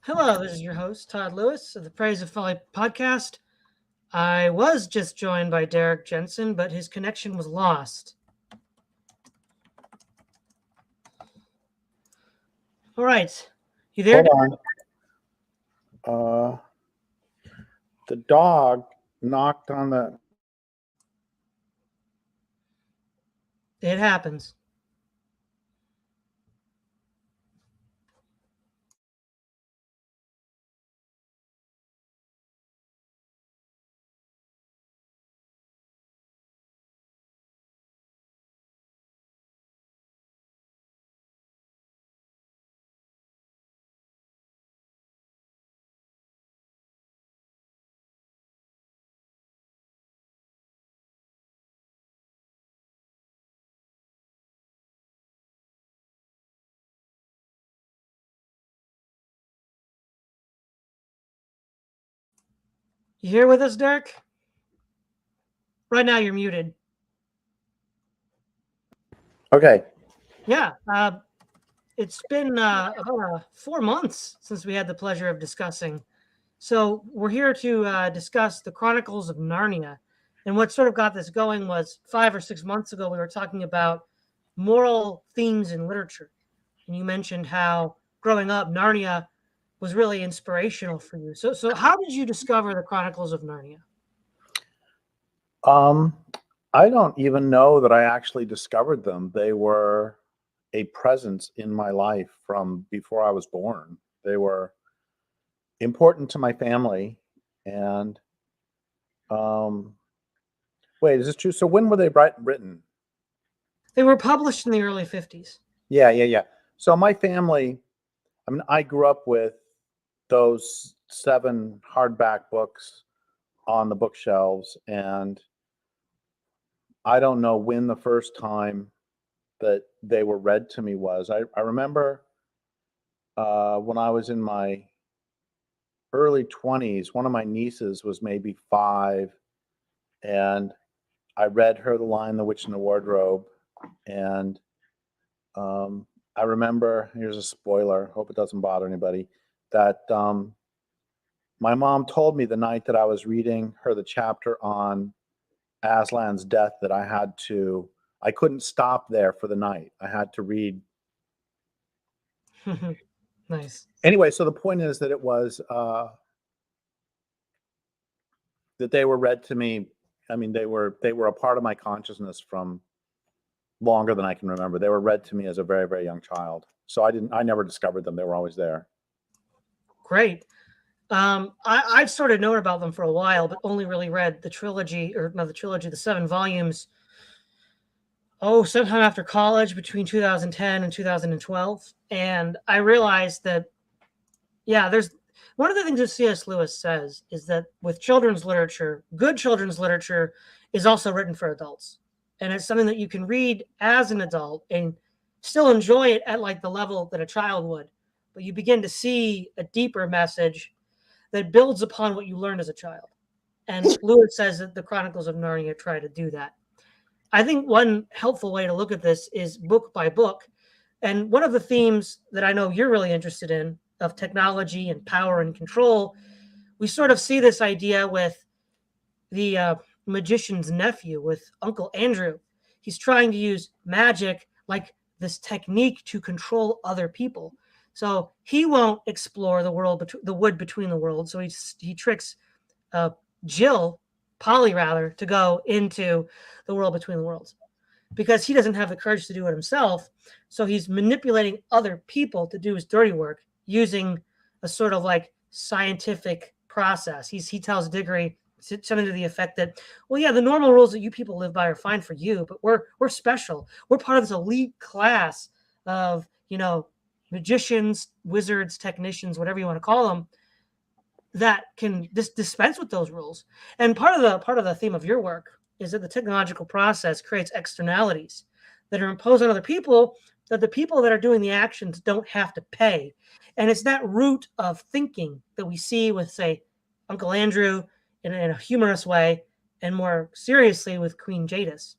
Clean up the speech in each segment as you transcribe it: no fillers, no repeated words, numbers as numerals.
Hello, this is your host, Todd Lewis of the Praise of Folly podcast. I was just joined by Derrick Jensen, but his connection was lost. All right. You there? Hold on. The dog knocked on the. It happens. You here with us, Derrick? Right now, you're muted. Okay. Yeah. It's been about 4 months since we had the pleasure of discussing. So we're here to discuss the Chronicles of Narnia. And what sort of got this going was 5 or 6 months ago, we were talking about moral themes in literature. And you mentioned how growing up, Narnia was really inspirational for you. So how did you discover the Chronicles of Narnia? Um, I don't even know that I actually discovered them. They were a presence in my life from before I was born. They were important to my family. And um, wait, is this true? So when were they written? They were published in the early 50s. Yeah. So my family, I mean, I grew up with those 7 hardback books on the bookshelves, and I don't know when the first time that they were read to me was. I remember when I was in my early 20s, one of my nieces was maybe 5, and I read her The Lion, the Witch, and the Wardrobe. And I remember, here's a spoiler, hope it doesn't bother anybody, that my mom told me the night that I was reading her the chapter on Aslan's death that I couldn't stop there for the night. I had to read. Nice. Anyway, so the point is that it was that they were read to me. I mean, they were a part of my consciousness from longer than I can remember. They were read to me as a very, very young child. So I never discovered them. They were always there. Great. I've sort of known about them for a while, but only really read the trilogy, or not the trilogy, the 7 volumes. Sometime after college, between 2010 and 2012, and I realized that, yeah, there's one of the things that C.S. Lewis says is that with children's literature, good children's literature is also written for adults, and it's something that you can read as an adult and still enjoy it at like the level that a child would, but you begin to see a deeper message that builds upon what you learned as a child. And Lewis says that the Chronicles of Narnia try to do that. I think one helpful way to look at this is book by book. And one of the themes that I know you're really interested in of technology and power and control, we sort of see this idea with the magician's nephew, with Uncle Andrew. He's trying to use magic like this technique to control other people. So he won't explore the wood between the worlds. So he tricks uh, Jill, Polly rather, to go into the world between the worlds because he doesn't have the courage to do it himself. So he's manipulating other people to do his dirty work using a sort of like scientific process. He tells Diggory something to the effect that, well, yeah, the normal rules that you people live by are fine for you, but we're special. We're part of this elite class of magicians, wizards, technicians, whatever you want to call them, that can dispense with those rules. And part of the theme of your work is that the technological process creates externalities that are imposed on other people that the people that are doing the actions don't have to pay. And it's that root of thinking that we see with, say, Uncle Andrew in a humorous way, and more seriously with Queen Jadis.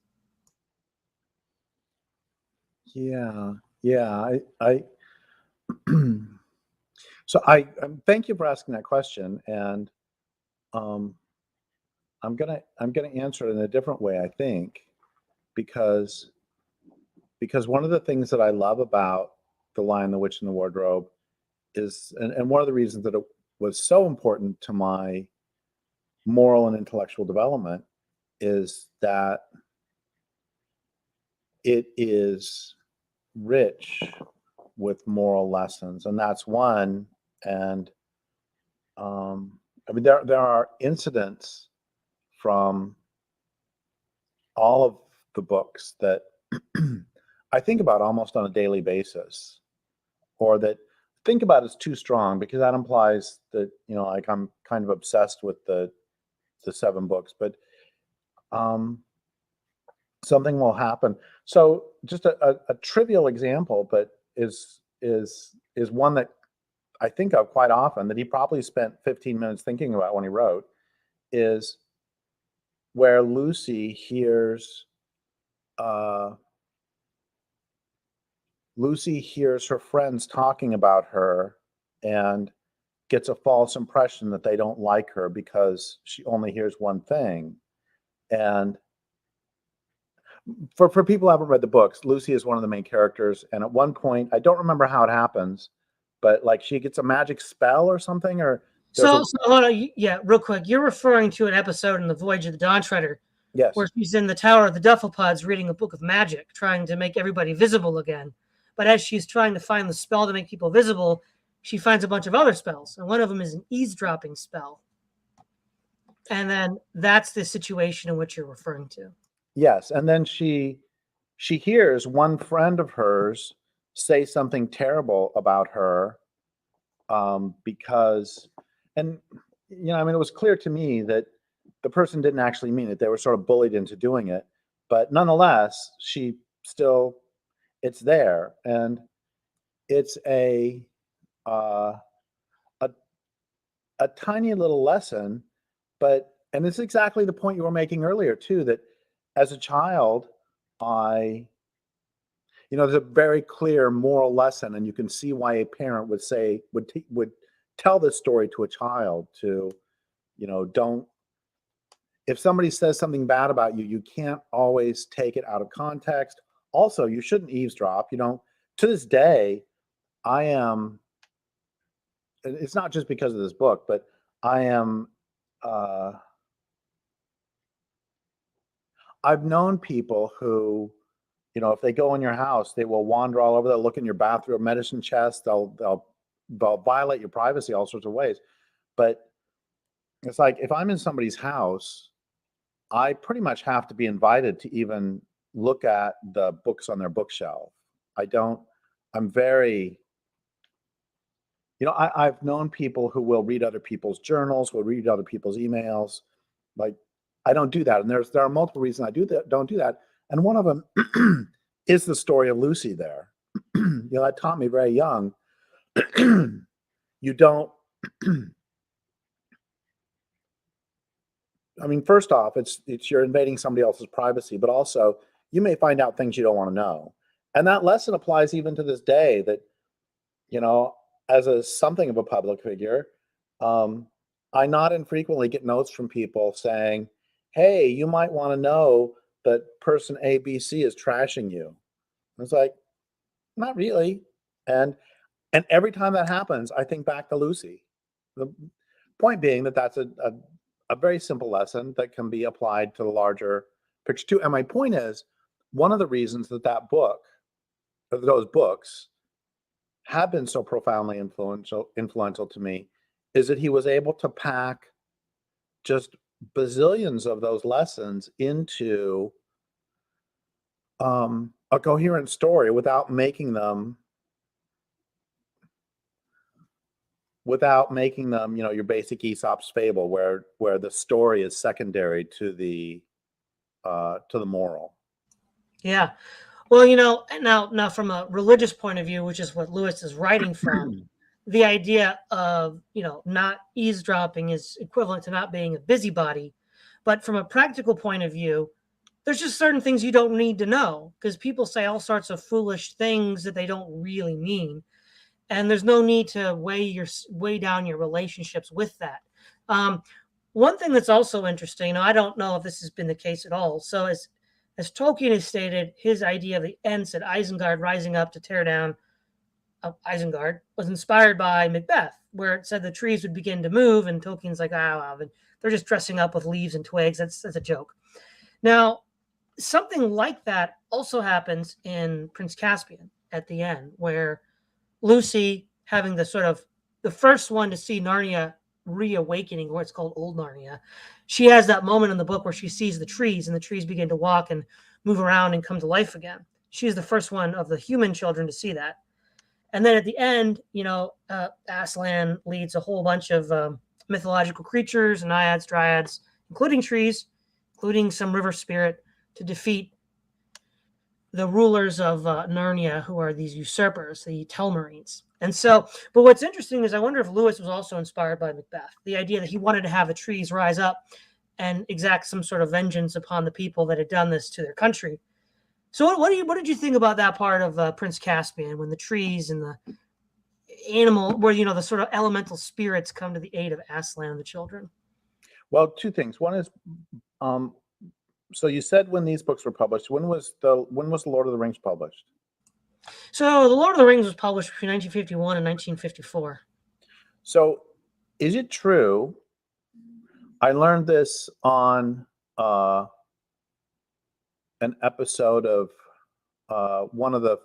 Yeah. So I thank you for asking that question, and um, I'm gonna answer it in a different way, I think, because one of the things that I love about The Lion, the Witch, and the Wardrobe is, and one of the reasons that it was so important to my moral and intellectual development is that it is rich with moral lessons, and that's one. And I mean, there are incidents from all of the books that I think about almost on a daily basis, or that think about is too strong because that implies that, like I'm kind of obsessed with the seven books, but um, something will happen. So just a trivial example, but is one that I think of quite often, that he probably spent 15 minutes thinking about when he wrote, is where uh, Lucy hears her friends talking about her and gets a false impression that they don't like her because she only hears one thing. And for people who haven't read the books, Lucy is one of the main characters. And at one point, I don't remember how it happens, but like she gets a magic spell or something, or there's a So hold on, yeah, real quick. You're referring to an episode in the Voyage of the Dawn Treader where yes, she's in the Tower of the Dufflepods reading a book of magic, trying to make everybody visible again. But as she's trying to find the spell to make people visible, she finds a bunch of other spells, and one of them is an eavesdropping spell. And then that's the situation in which you're referring to. yes, and then she hears one friend of hers say something terrible about her, because, and I mean, it was clear to me that the person didn't actually mean it. They were sort of bullied into doing it, but nonetheless, she still, it's there, and it's uh, a a tiny little lesson, but and it's exactly the point you were making earlier too. That as a child, I there's a very clear moral lesson, and you can see why a parent would tell this story to a child to, don't, if somebody says something bad about you, you can't always take it out of context. Also, you shouldn't eavesdrop. To this day, I am, and it's not just because of this book, but I am, uh, I've known people who, if they go in your house, they will wander all over. They'll look in your bathroom, medicine chest. They'll violate your privacy all sorts of ways. But it's like if I'm in somebody's house, I pretty much have to be invited to even look at the books on their bookshelf. I don't. I'm very. I've known people who will read other people's journals, will read other people's emails. Like, I don't do that, and there are multiple reasons I don't do that, and one of them is the story of Lucy. There, that taught me very young. You don't. I mean, first off, it's you're invading somebody else's privacy, but also you may find out things you don't want to know, and that lesson applies even to this day. That you know, as a something of a public figure, um, I not infrequently get notes from people saying, "Hey, you might want to know that person ABC is trashing you." It's like, not really. And every time that happens, I think back to Lucy. The point being that that's a very simple lesson that can be applied to the larger picture too. And my point is, one of the reasons that book, or those books, have been so profoundly influential to me is that he was able to pack just bazillions of those lessons into a coherent story without making them your basic Aesop's fable where the story is secondary to the moral. Yeah. Well, now from a religious point of view, which is what Lewis is writing from, the idea of, not eavesdropping is equivalent to not being a busybody. But from a practical point of view, there's just certain things you don't need to know because people say all sorts of foolish things that they don't really mean. and there's no need to weigh down your relationships with that. One thing that's also interesting, I don't know if this has been the case at all. So as Tolkien has stated, his idea of the Ents at Isengard rising up to tear down Isengard was inspired by Macbeth, where it said the trees would begin to move, and Tolkien's like, wow, they're just dressing up with leaves and twigs. That's a joke. Now, something like that also happens in Prince Caspian at the end, where Lucy, having the first one to see Narnia reawakening, or it's called Old Narnia, she has that moment in the book where she sees the trees, and the trees begin to walk and move around and come to life again. She's the first one of the human children to see that. And then at the end, Aslan leads a whole bunch of mythological creatures, naiads, dryads, including trees, including some river spirit, to defeat the rulers of Narnia, who are these usurpers, the Telmarines. And so, but what's interesting is I wonder if Lewis was also inspired by Macbeth, the idea that he wanted to have the trees rise up and exact some sort of vengeance upon the people that had done this to their country. So what did you think about that part of Prince Caspian, when the trees and the animal, where the sort of elemental spirits come to the aid of Aslan and the children? Well, two things. One is, so you said when these books were published, when was the Lord of the Rings published? So the Lord of the Rings was published between 1951 and 1954. So is it true? I learned this on an episode of one of the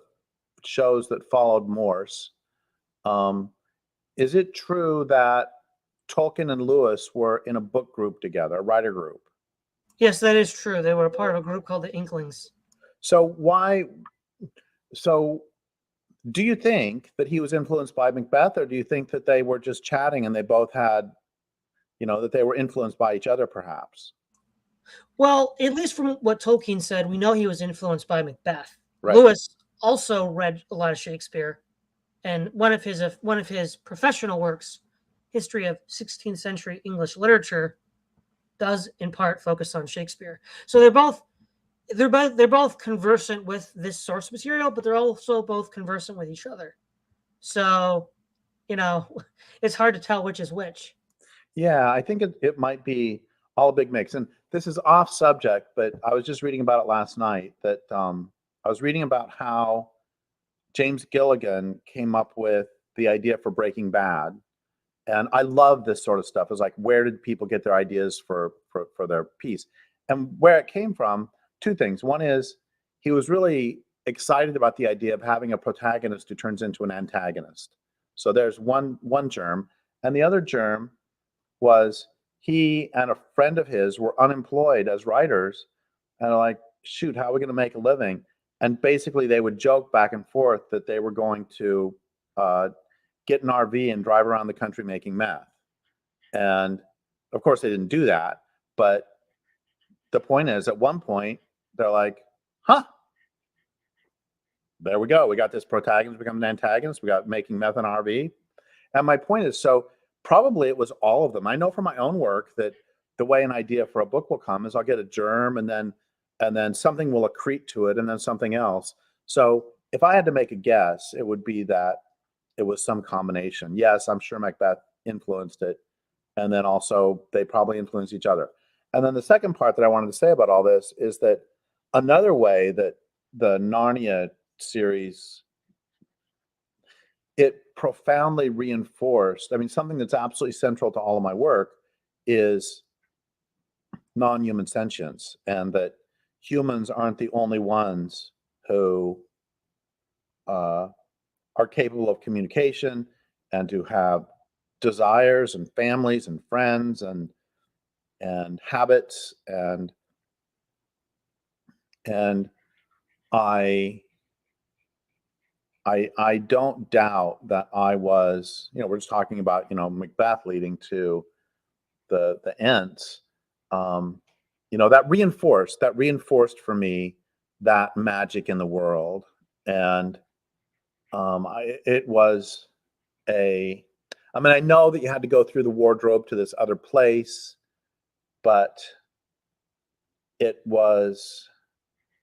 shows that followed Morse. Is it true that Tolkien and Lewis were in a book group together, a writer group? Yes, that is true. They were a part of a group called the Inklings. So do you think that he was influenced by Macbeth, or do you think that they were just chatting and they both had, that they were influenced by each other perhaps? Well, at least from what Tolkien said, we know he was influenced by Macbeth. Right. Lewis also read a lot of Shakespeare, and one of his professional works, History of 16th Century English Literature, does in part focus on Shakespeare. So they're both conversant with this source material, but they're also both conversant with each other. So, it's hard to tell which is which. Yeah, I think it might be all a big mix. And this is off subject, but I was just reading about it last night, that I was reading about how James Gilligan came up with the idea for Breaking Bad. And I love this sort of stuff. It's like, where did people get their ideas for their piece? And where it came from, two things. One is he was really excited about the idea of having a protagonist who turns into an antagonist. So there's one germ. And the other germ was he and a friend of his were unemployed as writers, and are like, shoot, how are we going to make a living? And basically they would joke back and forth that they were going to get an RV and drive around the country making meth. And of course they didn't do that, but the point is, at one point they're like, there we go, we got this protagonist become an antagonist, we got making meth in an RV. And my point is, so probably it was all of them. I know from my own work that the way an idea for a book will come is I'll get a germ, and then something will accrete to it, and then something else. So if I had to make a guess, it would be that it was some combination. Yes, I'm sure Macbeth influenced it, and then also they probably influenced each other. And then the second part that I wanted to say about all this is that another way that the Narnia series, it profoundly reinforced, something that's absolutely central to all of my work is non-human sentience, and that humans aren't the only ones who are capable of communication and to have desires and families and friends and habits, and I don't doubt that I was, we're just talking about, Macbeth leading to the Ents. That reinforced for me that magic in the world. And it was I know that you had to go through the wardrobe to this other place, but it was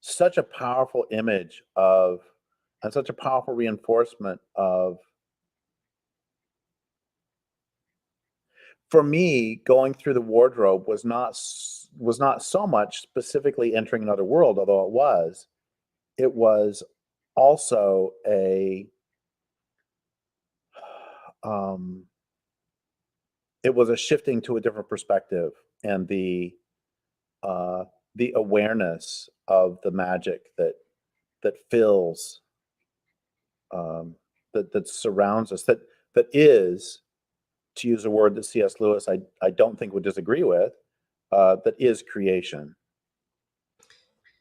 such a powerful image of, and such a powerful reinforcement of for me, going through the wardrobe was not so much specifically entering another world, although it was also um, it was a shifting to a different perspective, and the awareness of the magic that fills, that surrounds us, that is, to use a word that C.S. Lewis I don't think would disagree with, that is creation.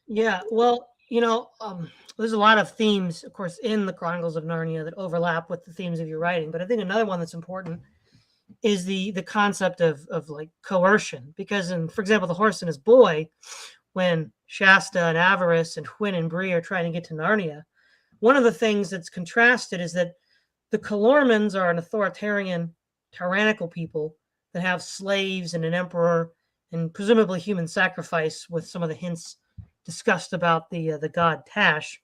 Yeah, well, there's a lot of themes, of course, in the Chronicles of Narnia that overlap with the themes of your writing. But I think another one that's important is the concept of like coercion, because for example, the Horse and His Boy, when Shasta and Avarice and Hwin and Bree are trying to get to Narnia, one of the things that's contrasted is that the Calormans are an authoritarian, tyrannical people that have slaves and an emperor and presumably human sacrifice, with some of the hints discussed about the god Tash.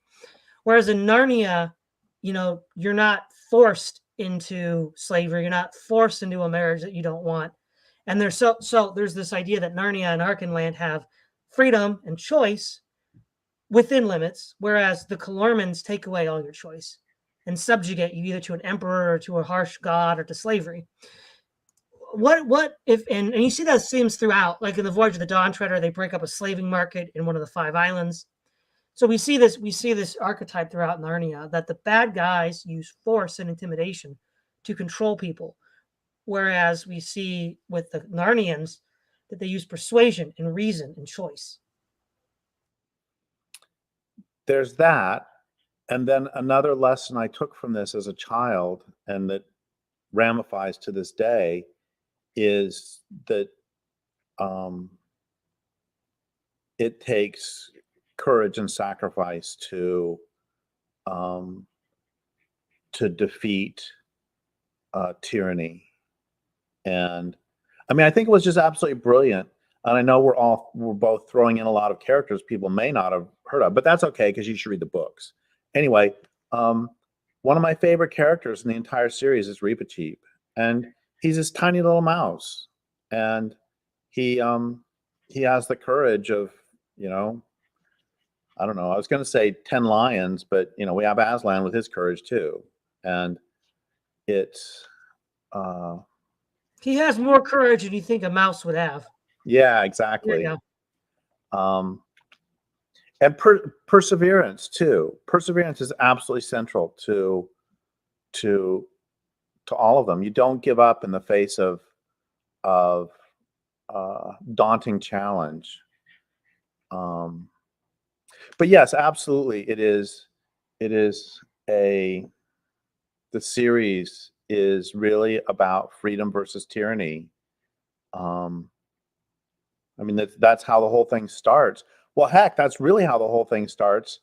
Whereas in Narnia, you're not forced into slavery, you're not forced into a marriage that you don't want. And there's there's this idea that Narnia and Arkenland have freedom and choice within limits, whereas the Calormans take away all your choice and subjugate you either to an emperor or to a harsh god or to slavery. What if, and you see those themes throughout, like in the Voyage of the Dawn Treader, they break up a slaving market in one of the 5 islands. So we see this archetype throughout Narnia, that the bad guys use force and intimidation to control people, whereas we see with the Narnians that they use persuasion and reason and choice. There's that. And then another lesson I took from this as a child, and that ramifies to this day, is that it takes courage and sacrifice to defeat tyranny. And I mean, I think it was just absolutely brilliant. And I know we're both throwing in a lot of characters people may not have heard of, but that's okay, because you should read the books. Anyway, one of my favorite characters in the entire series is Reepicheep, and he's this tiny little mouse, and he has the courage of, I don't know, I was going to say 10 lions, but we have Aslan with his courage too, and it's he has more courage than you think a mouse would have. Yeah, exactly. And perseverance too. Perseverance is absolutely central to all of them. You don't give up in the face of daunting challenge. But yes, absolutely, the series is really about freedom versus tyranny. I mean, that's how the whole thing starts. Well, heck, that's really how the whole thing starts.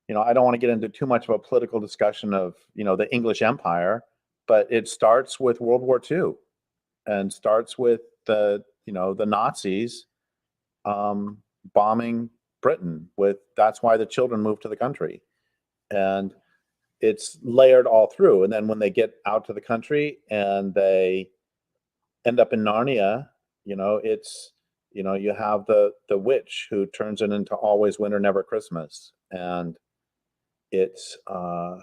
I don't want to get into too much of a political discussion of, the English Empire, but it starts with World War II, and starts with the Nazis bombing Britain. That's why the children moved to the country, and it's layered all through. And then when they get out to the country and they end up in Narnia, it's you have the witch who turns it into Always Winter, Never Christmas, and it's I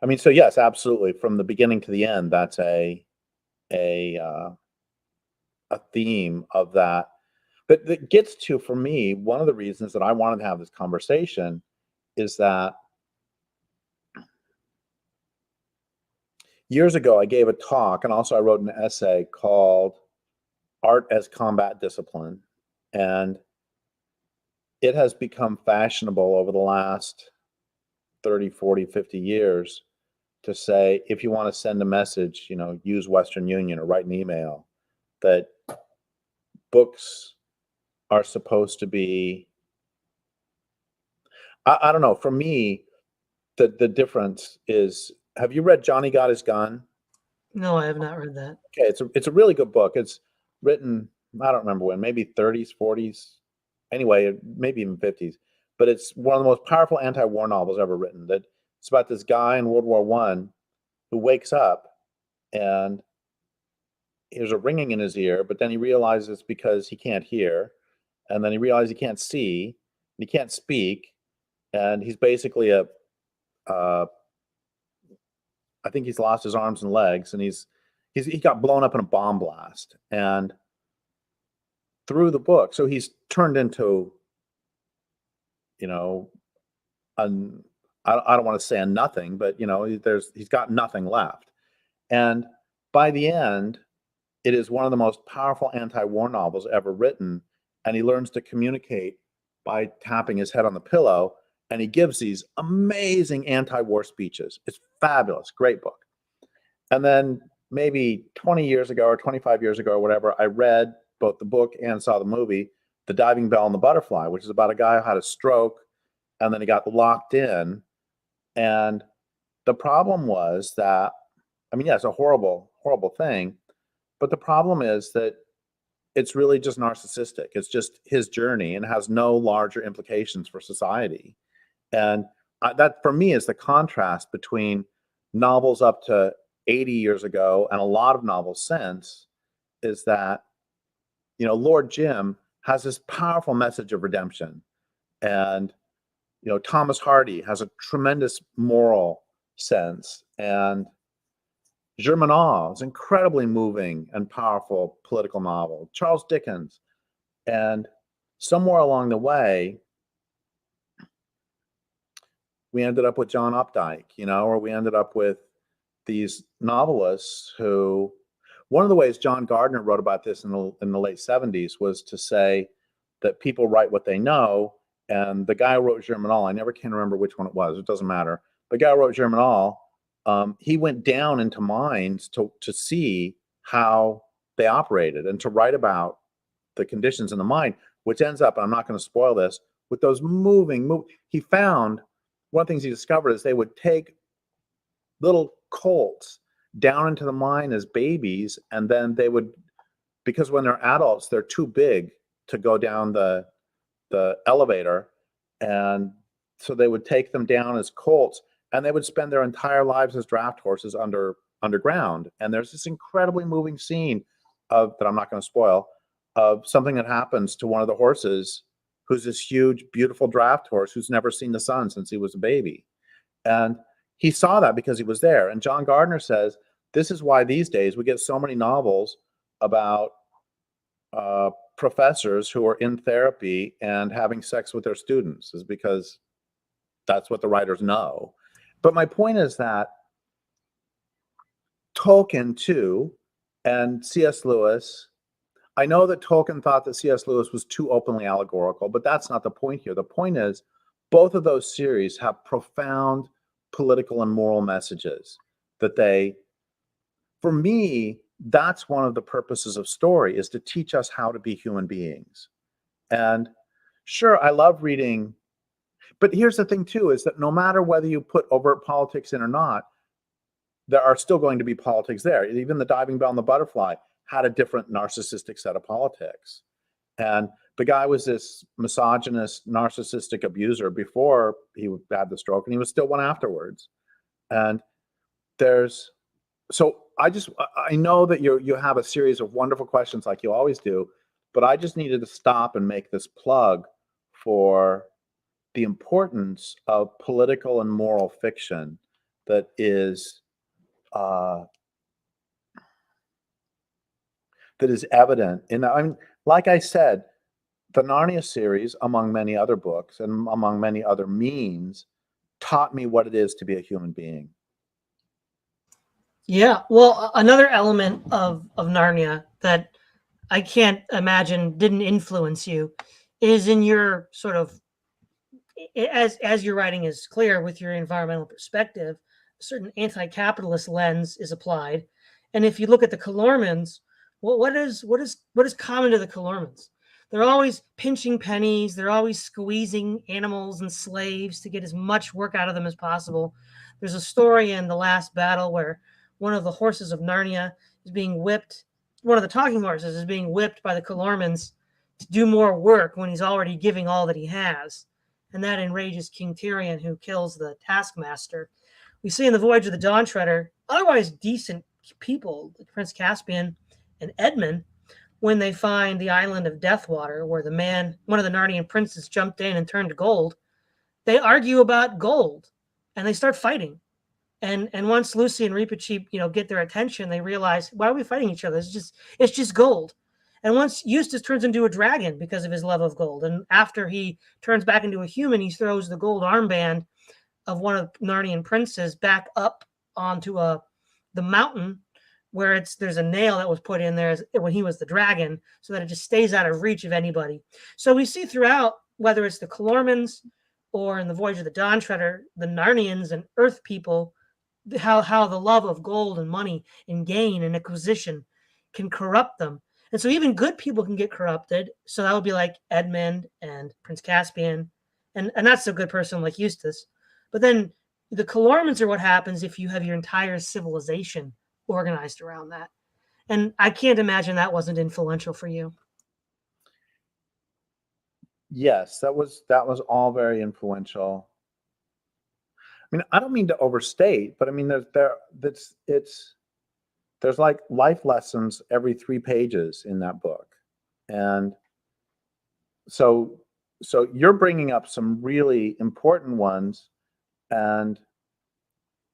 mean, so yes, absolutely, from the beginning to the end, that's a theme of that. But that gets to, for me, one of the reasons that I wanted to have this conversation is that years ago I gave a talk, and also I wrote an essay called Art as Combat Discipline, and it has become fashionable over the last 30, 40, 50 years to say, if you want to send a message, use Western Union or write an email. That books are supposed to be, I don't know, for me, the difference is, have you read Johnny Got His Gun? No, I have not read that. Okay, it's a really good book. It's written, I don't remember when, maybe 30s, 40s, anyway, maybe even 50s. But it's one of the most powerful anti-war novels ever written. That it's about this guy in World War I who wakes up, and there's a ringing in his ear, but then he realizes it's because he can't hear, and then he realizes he can't see, he can't speak, and he's basically uh, I think he's lost his arms and legs, and he got blown up in a bomb blast, and through the book, so he's turned into, you know, an I don't want to say a nothing, but he's got nothing left, and by the end, it is one of the most powerful anti-war novels ever written, and he learns to communicate by tapping his head on the pillow, and he gives these amazing anti-war speeches. It's fabulous, great book. And then maybe 20 years ago or 25 years ago or whatever, I read both the book and saw the movie, The Diving Bell and the Butterfly, which is about a guy who had a stroke and then he got locked in. And the problem was that, I mean, yeah, it's a horrible, horrible thing. But the problem is that it's really just narcissistic. It's just his journey and has no larger implications for society. And that, for me, is the contrast between novels up to 80 years ago and a lot of novels since, is that, Lord Jim has this powerful message of redemption. And, Thomas Hardy has a tremendous moral sense. And Germinal is an incredibly moving and powerful political novel. Charles Dickens. And somewhere along the way, we ended up with John Updike, or we ended up with these novelists who, one of the ways John Gardner wrote about this in the late 70s was to say that people write what they know. And the guy who wrote Germinal, I never can remember which one it was, it doesn't matter. The guy who wrote Germinal, he went down into mines to see how they operated and to write about the conditions in the mine, which ends up, and I'm not going to spoil this, with those he found, one of the things he discovered is they would take little colts down into the mine as babies, and then they would, because when they're adults, they're too big to go down the elevator, and so they would take them down as colts, and they would spend their entire lives as draft horses underground. And there's this incredibly moving scene that I'm not going to spoil, of something that happens to one of the horses, who's this huge, beautiful draft horse who's never seen the sun since he was a baby. And he saw that because he was there. And John Gardner says, this is why these days we get so many novels about professors who are in therapy and having sex with their students, is because that's what the writers know. But my point is that Tolkien too, and C.S. Lewis, I know that Tolkien thought that C.S. Lewis was too openly allegorical, but that's not the point here. The point is, both of those series have profound political and moral messages that for me, that's one of the purposes of story, is to teach us how to be human beings. And sure, I love reading, but here's the thing too, is that no matter whether you put overt politics in or not, there are still going to be politics there. Even The Diving Bell and the Butterfly had a different narcissistic set of politics. And the guy was this misogynist, narcissistic abuser before he had the stroke, and he was still one afterwards. And so I know that you have a series of wonderful questions like you always do, but I just needed to stop and make this plug for the importance of political and moral fiction that is evident in that. I mean, like I said, the Narnia series, among many other books and among many other means, taught me what it is to be a human being. Yeah, well, another element of Narnia that I can't imagine didn't influence you is in your sort of, as your writing is clear with your environmental perspective, a certain anti-capitalist lens is applied. And if you look at the Calormans, what is common to the Calormans? They're always pinching pennies. They're always squeezing animals and slaves to get as much work out of them as possible. There's a story in The Last Battle where one of the horses of Narnia is being whipped. One of the talking horses is being whipped by the Calormans to do more work when he's already giving all that he has. And that enrages King Tyrion, who kills the taskmaster. We see in The Voyage of the Dawn Treader, otherwise decent people, like Prince Caspian and Edmund, when they find the island of Deathwater, where one of the Narnian princes jumped in and turned to gold, they argue about gold and they start fighting. And once Lucy and Reepicheep, get their attention, they realize, why are we fighting each other? It's just gold. And once Eustace turns into a dragon because of his love of gold, and after he turns back into a human, he throws the gold armband of one of Narnian princes back up onto the mountain where there's a nail that was put in there when he was the dragon, so that it just stays out of reach of anybody. So we see throughout, whether it's the Calormans or in the Voyage of the Dawn Treader, the Narnians and Earth people, how the love of gold and money and gain and acquisition can corrupt them. And so even good people can get corrupted. So that would be like Edmund and Prince Caspian, and not so good person like Eustace. But then the Calormans are what happens if you have your entire civilization organized around that. And I can't imagine that wasn't influential for you. Yes, that was all very influential. I mean, I don't mean to overstate, but I mean, there's like life lessons every 3 pages in that book. And so you're bringing up some really important ones, and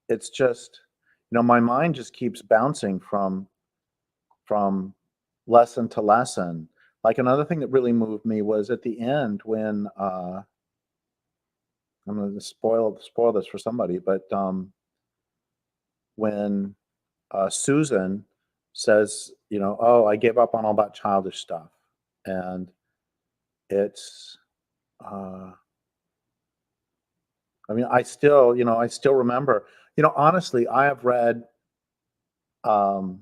it's just, my mind just keeps bouncing from lesson to lesson. Like, another thing that really moved me was at the end when I'm going to spoil this for somebody, but when Susan says, oh, I gave up on all that childish stuff, and it's, I mean, I still remember, honestly, I've read The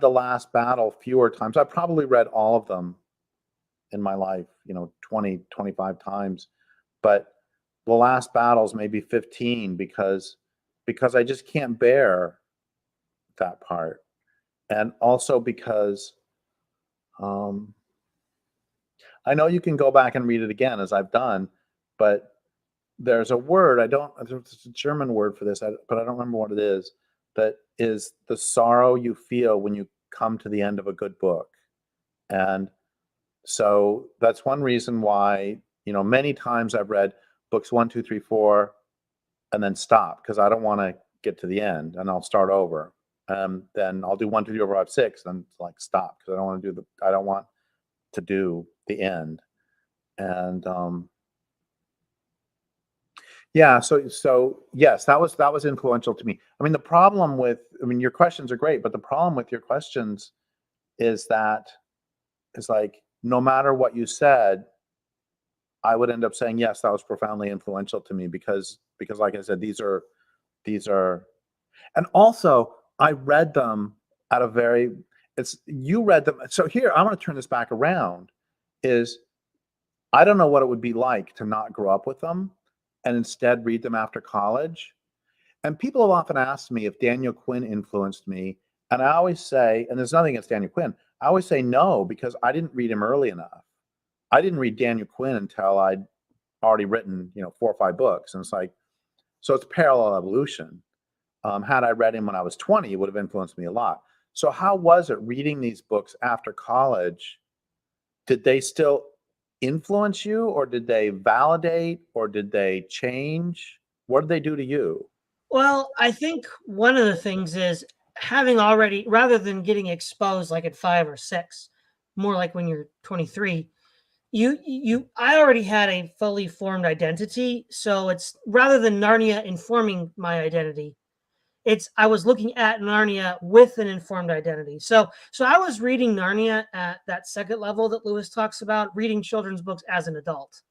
Last Battle fewer times. I've probably read all of them in my life, 20, 25 times, but The Last Battle's maybe 15 because I just can't bear that part. And also because I know you can go back and read it again, as I've done, but there's a word, there's a German word for this, but I don't remember what it is, that is the sorrow you feel when you come to the end of a good book. And so that's one reason why, many times I've read books 1, 2, 3, 4, and then stop, because I don't want to get to the end, and I'll start over. Then I'll do 1, 2, 3, 4, 5, 6, and like stop, because I don't want to do the end. And yeah, so yes, that was influential to me. I mean, your questions are great, but the problem with your questions is that it's like, no matter what you said, I would end up saying, yes, that was profoundly influential to me, because like I said, these are, and also I read them at you read them. So here, I want to turn this back around, is I don't know what it would be like to not grow up with them and instead read them after college. And people have often asked me if Daniel Quinn influenced me. And I always say, and there's nothing against Daniel Quinn, I always say no, because I didn't read him early enough. I didn't read Daniel Quinn until I'd already written, 4 or 5 books. And it's like, so it's parallel evolution. Had I read him when I was 20, it would have influenced me a lot. So how was it reading these books after college? Did they still influence you, or did they validate, or did they change? What did they do to you? Well, I think one of the things is having already, rather than getting exposed like at 5 or 6, more like when you're 23, I already had a fully formed identity. So it's, rather than Narnia informing my identity, I was looking at Narnia with an informed identity. So I was reading Narnia at that second level that Lewis talks about, reading children's books as an adult.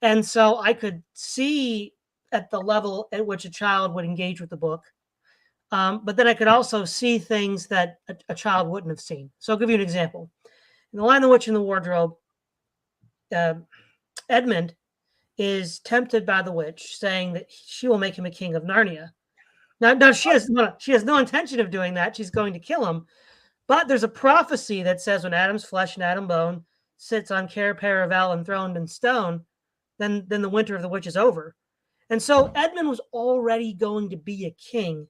And so I could see at the level at which a child would engage with the book. But then I could also see things that a child wouldn't have seen. So I'll give you an example. In The Lion, the Witch, and the Wardrobe, Edmund is tempted by the witch, saying that she will make him a king of Narnia. Now she has no intention of doing that. She's going to kill him. But there's a prophecy that says when Adam's flesh and Adam bone sits on Cair Paravel enthroned in stone, then the winter of the witch is over. And so Edmund was already going to be a king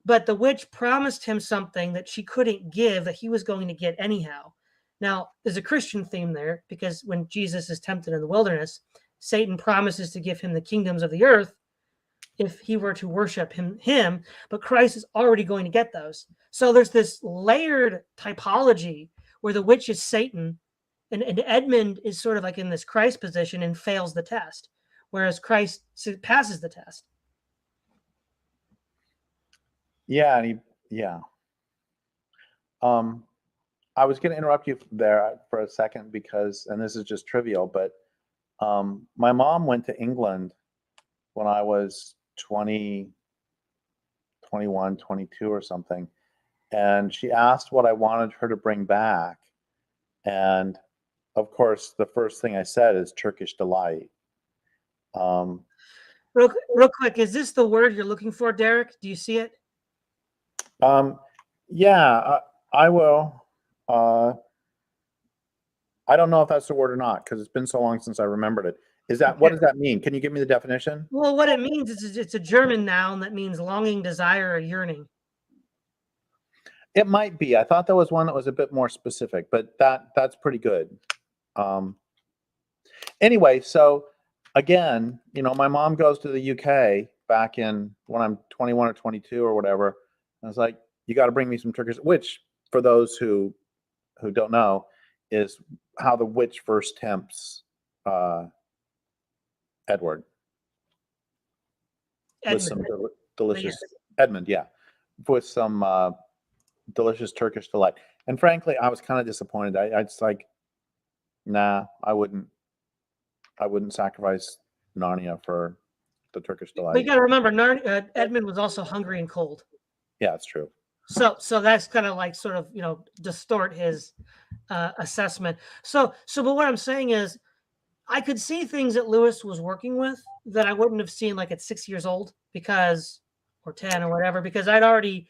but the witch promised him something that she couldn't give that he was going to get anyhow. Now, there's a Christian theme there because when Jesus is tempted in the wilderness, Satan promises to give him the kingdoms of the earth if he were to worship him, but Christ is already going to get those. So there's this layered typology where the witch is Satan and Edmund is sort of like in this Christ position and fails the test, whereas Christ passes the test. Yeah, I was going to interrupt you there for a second because, and this is just trivial, but my mom went to England when I was 20, 21, 22 or something, and she asked what I wanted her to bring back. And of course, the first thing I said is Turkish delight. Real quick, is this the word you're looking for, Derrick? Do you see it? Yeah, I will. I don't know if that's the word or not because it's been so long since I remembered it. Is that what does that mean? Can you give me the definition? Well, what it means is it's a German noun that means longing, desire, or yearning. It might be. I thought there was one that was a bit more specific, but that's pretty good. Anyway, so again, my mom goes to the UK back in when I'm 21 or 22 or whatever. I was like, you got to bring me some Turkish, which for those who don't know is how the witch first tempts Edward with some delicious Edmund, yeah, with some delicious Turkish delight. And frankly, I was kind of disappointed. I just like, nah, I wouldn't sacrifice Narnia for the Turkish delight. But you got to remember, Edmund was also hungry and cold. Yeah, it's true. So that's kind of like sort of distort his assessment. So but what I'm saying is, I could see things that Lewis was working with that I wouldn't have seen like at 6 years old or 10 or whatever, because I'd already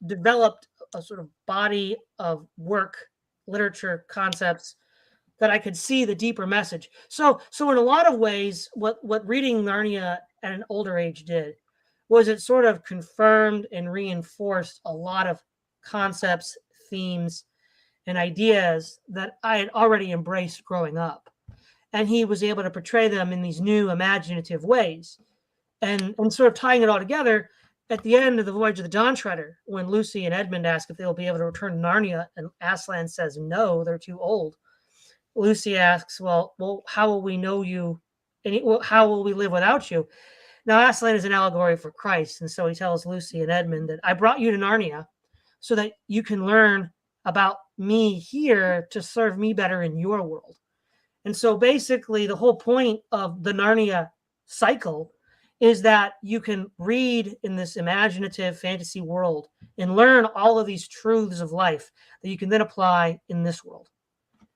developed a sort of body of work, literature, concepts that I could see the deeper message. So in a lot of ways, what reading Narnia at an older age did was it sort of confirmed and reinforced a lot of concepts, themes, and ideas that I had already embraced growing up. And he was able to portray them in these new imaginative ways. And sort of tying it all together, at the end of the Voyage of the Dawn Treader, when Lucy and Edmund ask if they'll be able to return to Narnia, and Aslan says no, they're too old. Lucy asks, well, how will we know you? And how will we live without you? Now, Aslan is an allegory for Christ. And so he tells Lucy and Edmund that I brought you to Narnia so that you can learn about me here to serve me better in your world. And so basically the whole point of the Narnia cycle is that you can read in this imaginative fantasy world and learn all of these truths of life that you can then apply in this world.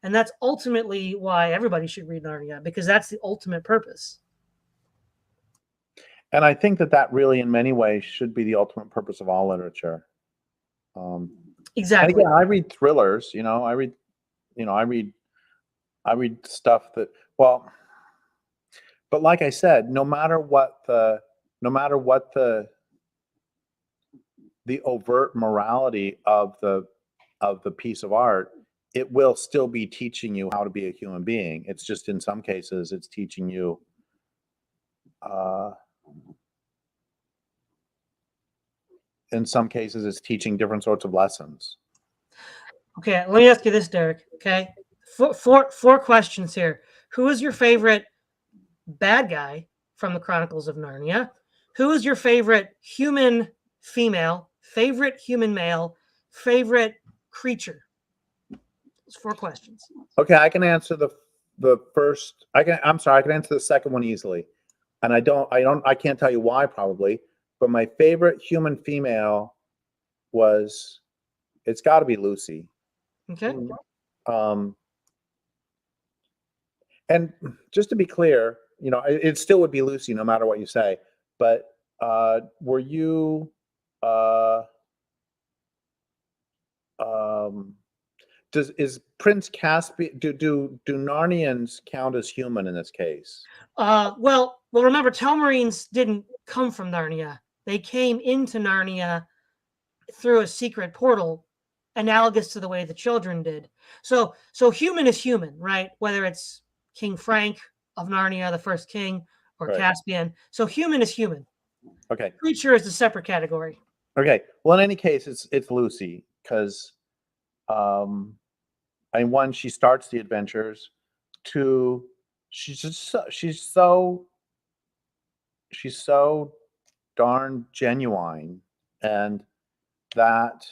And that's ultimately why everybody should read Narnia, because that's the ultimate purpose. And I think that really, in many ways, should be the ultimate purpose of all literature. Exactly. And again, I read thrillers. I read stuff that, well, but like I said, no matter what the overt morality of the piece of art, it will still be teaching you how to be a human being. It's just in some cases it's teaching you in some cases it's teaching different sorts of lessons. Okay, let me ask you this, Derrick. Okay, four questions here. Who is your favorite bad guy from the Chronicles of Narnia? Who is your favorite human female? Favorite human male? Favorite creature? It's 4 questions. Okay, I can answer the first. I can answer the second one easily, and I can't tell you why probably, but my favorite human female it's got to be Lucy. Okay. And just to be clear, it still would be Lucy no matter what you say. But were you? Is Prince Caspian? Do Narnians count as human in this case? Well, remember, Telmarines didn't come from Narnia. They came into Narnia through a secret portal, analogous to the way the children did. So human is human, right? Whether it's King Frank of Narnia, the first king, or Right. Caspian. So human is human. Okay. Creature is a separate category. Okay. Well, in any case, it's Lucy because, I mean, one, she starts the adventures. Two, she's so darn genuine, and that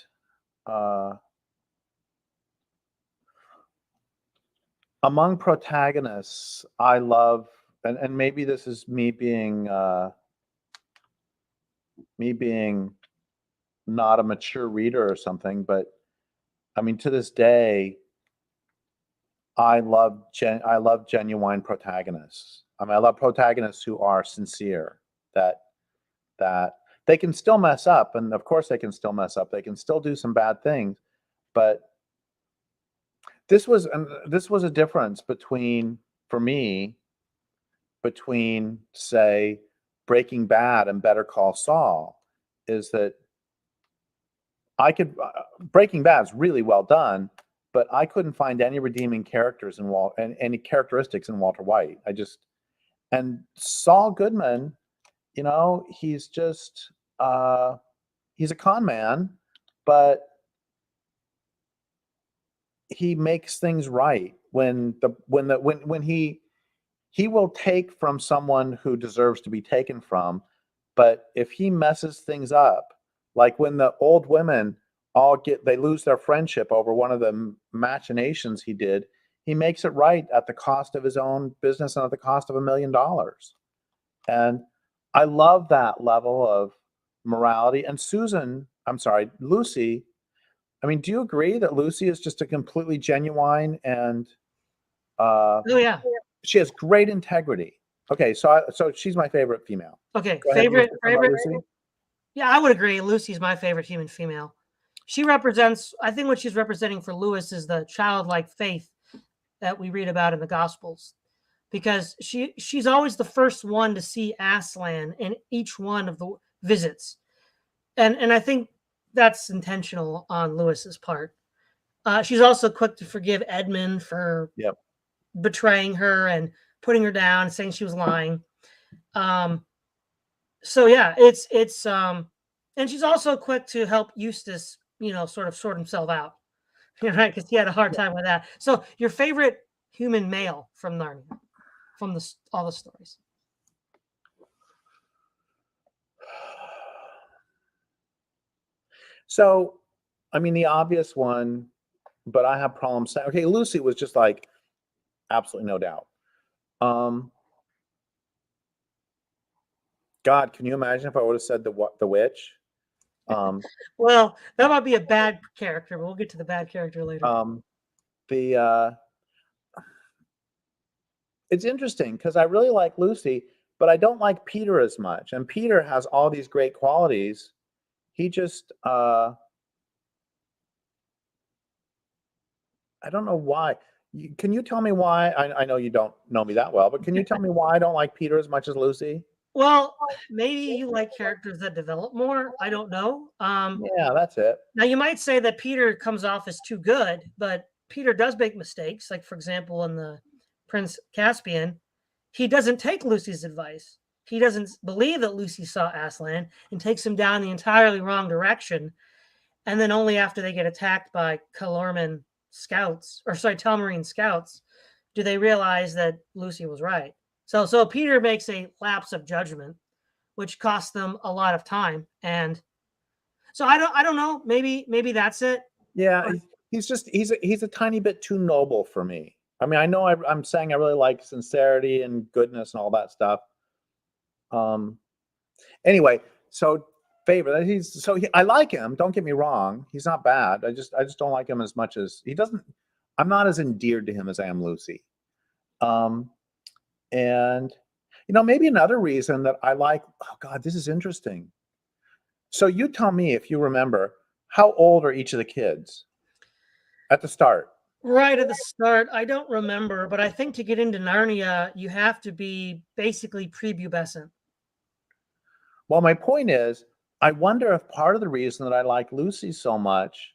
among protagonists, I love, and maybe this is me being not a mature reader or something, but I mean, to this day, I love genuine protagonists. I mean, I love protagonists who are sincere. That they can still mess up, and of course they can still mess up. They can still do some bad things, but this was a difference between, for me, between, say, Breaking Bad and Better Call Saul, is that I could Breaking Bad's really well done, but I couldn't find any redeeming characters in and any characteristics in Walter White. And Saul Goodman, he's just he's a con man, but he makes things right when he will take from someone who deserves to be taken from. But if he messes things up, like when the old women they lose their friendship over one of the machinations he did, he makes it right at the cost of his own business and at the cost of $1 million. And I love that level of morality. And Lucy, I mean, do you agree that Lucy is just a completely genuine and Oh yeah. she has great integrity? Okay, so she's my favorite female. Okay, Go ahead, favorite. Lucy. Yeah, I would agree. Lucy's my favorite human female. She represents, I think what she's representing for Lewis is the childlike faith that we read about in the Gospels. Because she's always the first one to see Aslan in each one of the visits. And I think that's intentional on Lewis's part. She's also quick to forgive Edmund for betraying her and putting her down and saying she was lying. So yeah, it's and she's also quick to help Eustace, sort of sort himself out, right? Because he had a hard time with that. So your favorite human male from Narnia, from all the stories? So, I mean, the obvious one, but I have problems saying, okay, Lucy was just like, absolutely no doubt. God, can you imagine if I would have said the witch? Well, that might be a bad character, but we'll get to the bad character later. It's interesting because I really like Lucy, but I don't like Peter as much. And Peter has all these great qualities. He just I don't know why. Can you tell me why? I know you don't know me that well, but can you tell me why I don't like Peter as much as Lucy? Well, maybe you like characters that develop more. I don't know. Yeah, that's it. Now, you might say that Peter comes off as too good, but Peter does make mistakes. Like, for example, in the Prince Caspian, he doesn't take Lucy's advice. He doesn't believe that Lucy saw Aslan and takes him down the entirely wrong direction. And then only after they get attacked by Telmarine scouts, do they realize that Lucy was right. So Peter makes a lapse of judgment, which costs them a lot of time. And so I don't know. Maybe that's it. Yeah, he's a tiny bit too noble for me. I mean, I know I'm saying I really like sincerity and goodness and all that stuff. Anyway, so favorite. I like him. Don't get me wrong. He's not bad. I just don't like him as much as he doesn't. I'm not as endeared to him as I am Lucy. And maybe another reason that I like. Oh God, this is interesting. So you tell me if you remember, how old are each of the kids at the start? Right at the start, I don't remember, but I think to get into Narnia, you have to be basically prepubescent. Well, my point is, I wonder if part of the reason that I like Lucy so much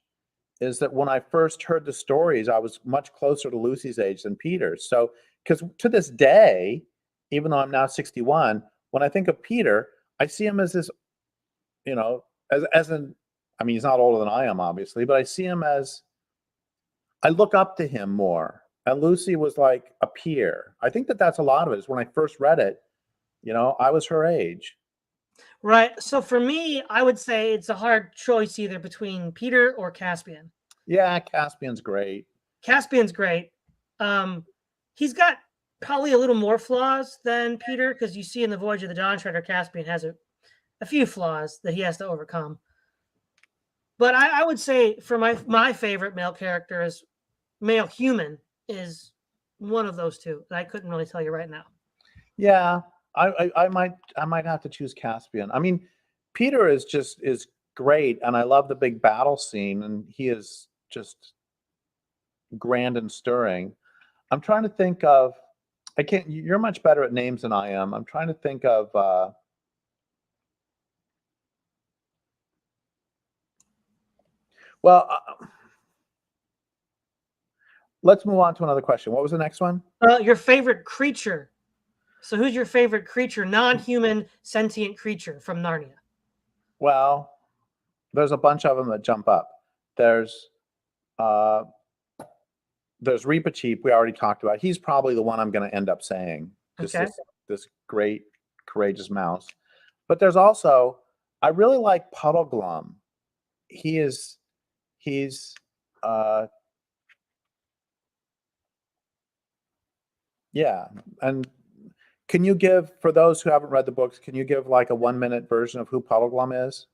is that when I first heard the stories, I was much closer to Lucy's age than Peter. So, because to this day, even though I'm now 61, when I think of Peter, I see him as this, as an, I mean, he's not older than I am, obviously, but I see him as, I look up to him more. And Lucy was like a peer. I think that that's a lot of it. Is when I first read it, I was her age. Right. So for me, I would say it's a hard choice either between Peter or Caspian. Yeah, Caspian's great. Caspian's great. He's got probably a little more flaws than Peter, because you see in the Voyage of the Dawn Treader, Caspian has a few flaws that he has to overcome. But I would say for my favorite male character is male human is one of those two. And I couldn't really tell you right now. Yeah, I might have to choose Caspian. I mean, Peter is great, and I love the big battle scene, and he is just grand and stirring. I'm trying to think of. I can't. You're much better at names than I am. I'm trying to think of. Well, let's move on to another question. What was the next one? Your favorite creature. So who's your favorite creature, non-human sentient creature from Narnia? Well, there's a bunch of them that jump up. There's Reepicheep, we already talked about. He's probably the one I'm going to end up saying. Just Okay. this great, courageous mouse. But there's also, I really like Puddleglum. He's yeah. And can you give, for those who haven't read the books, can you give like a 1-minute version of who Puddleglum is?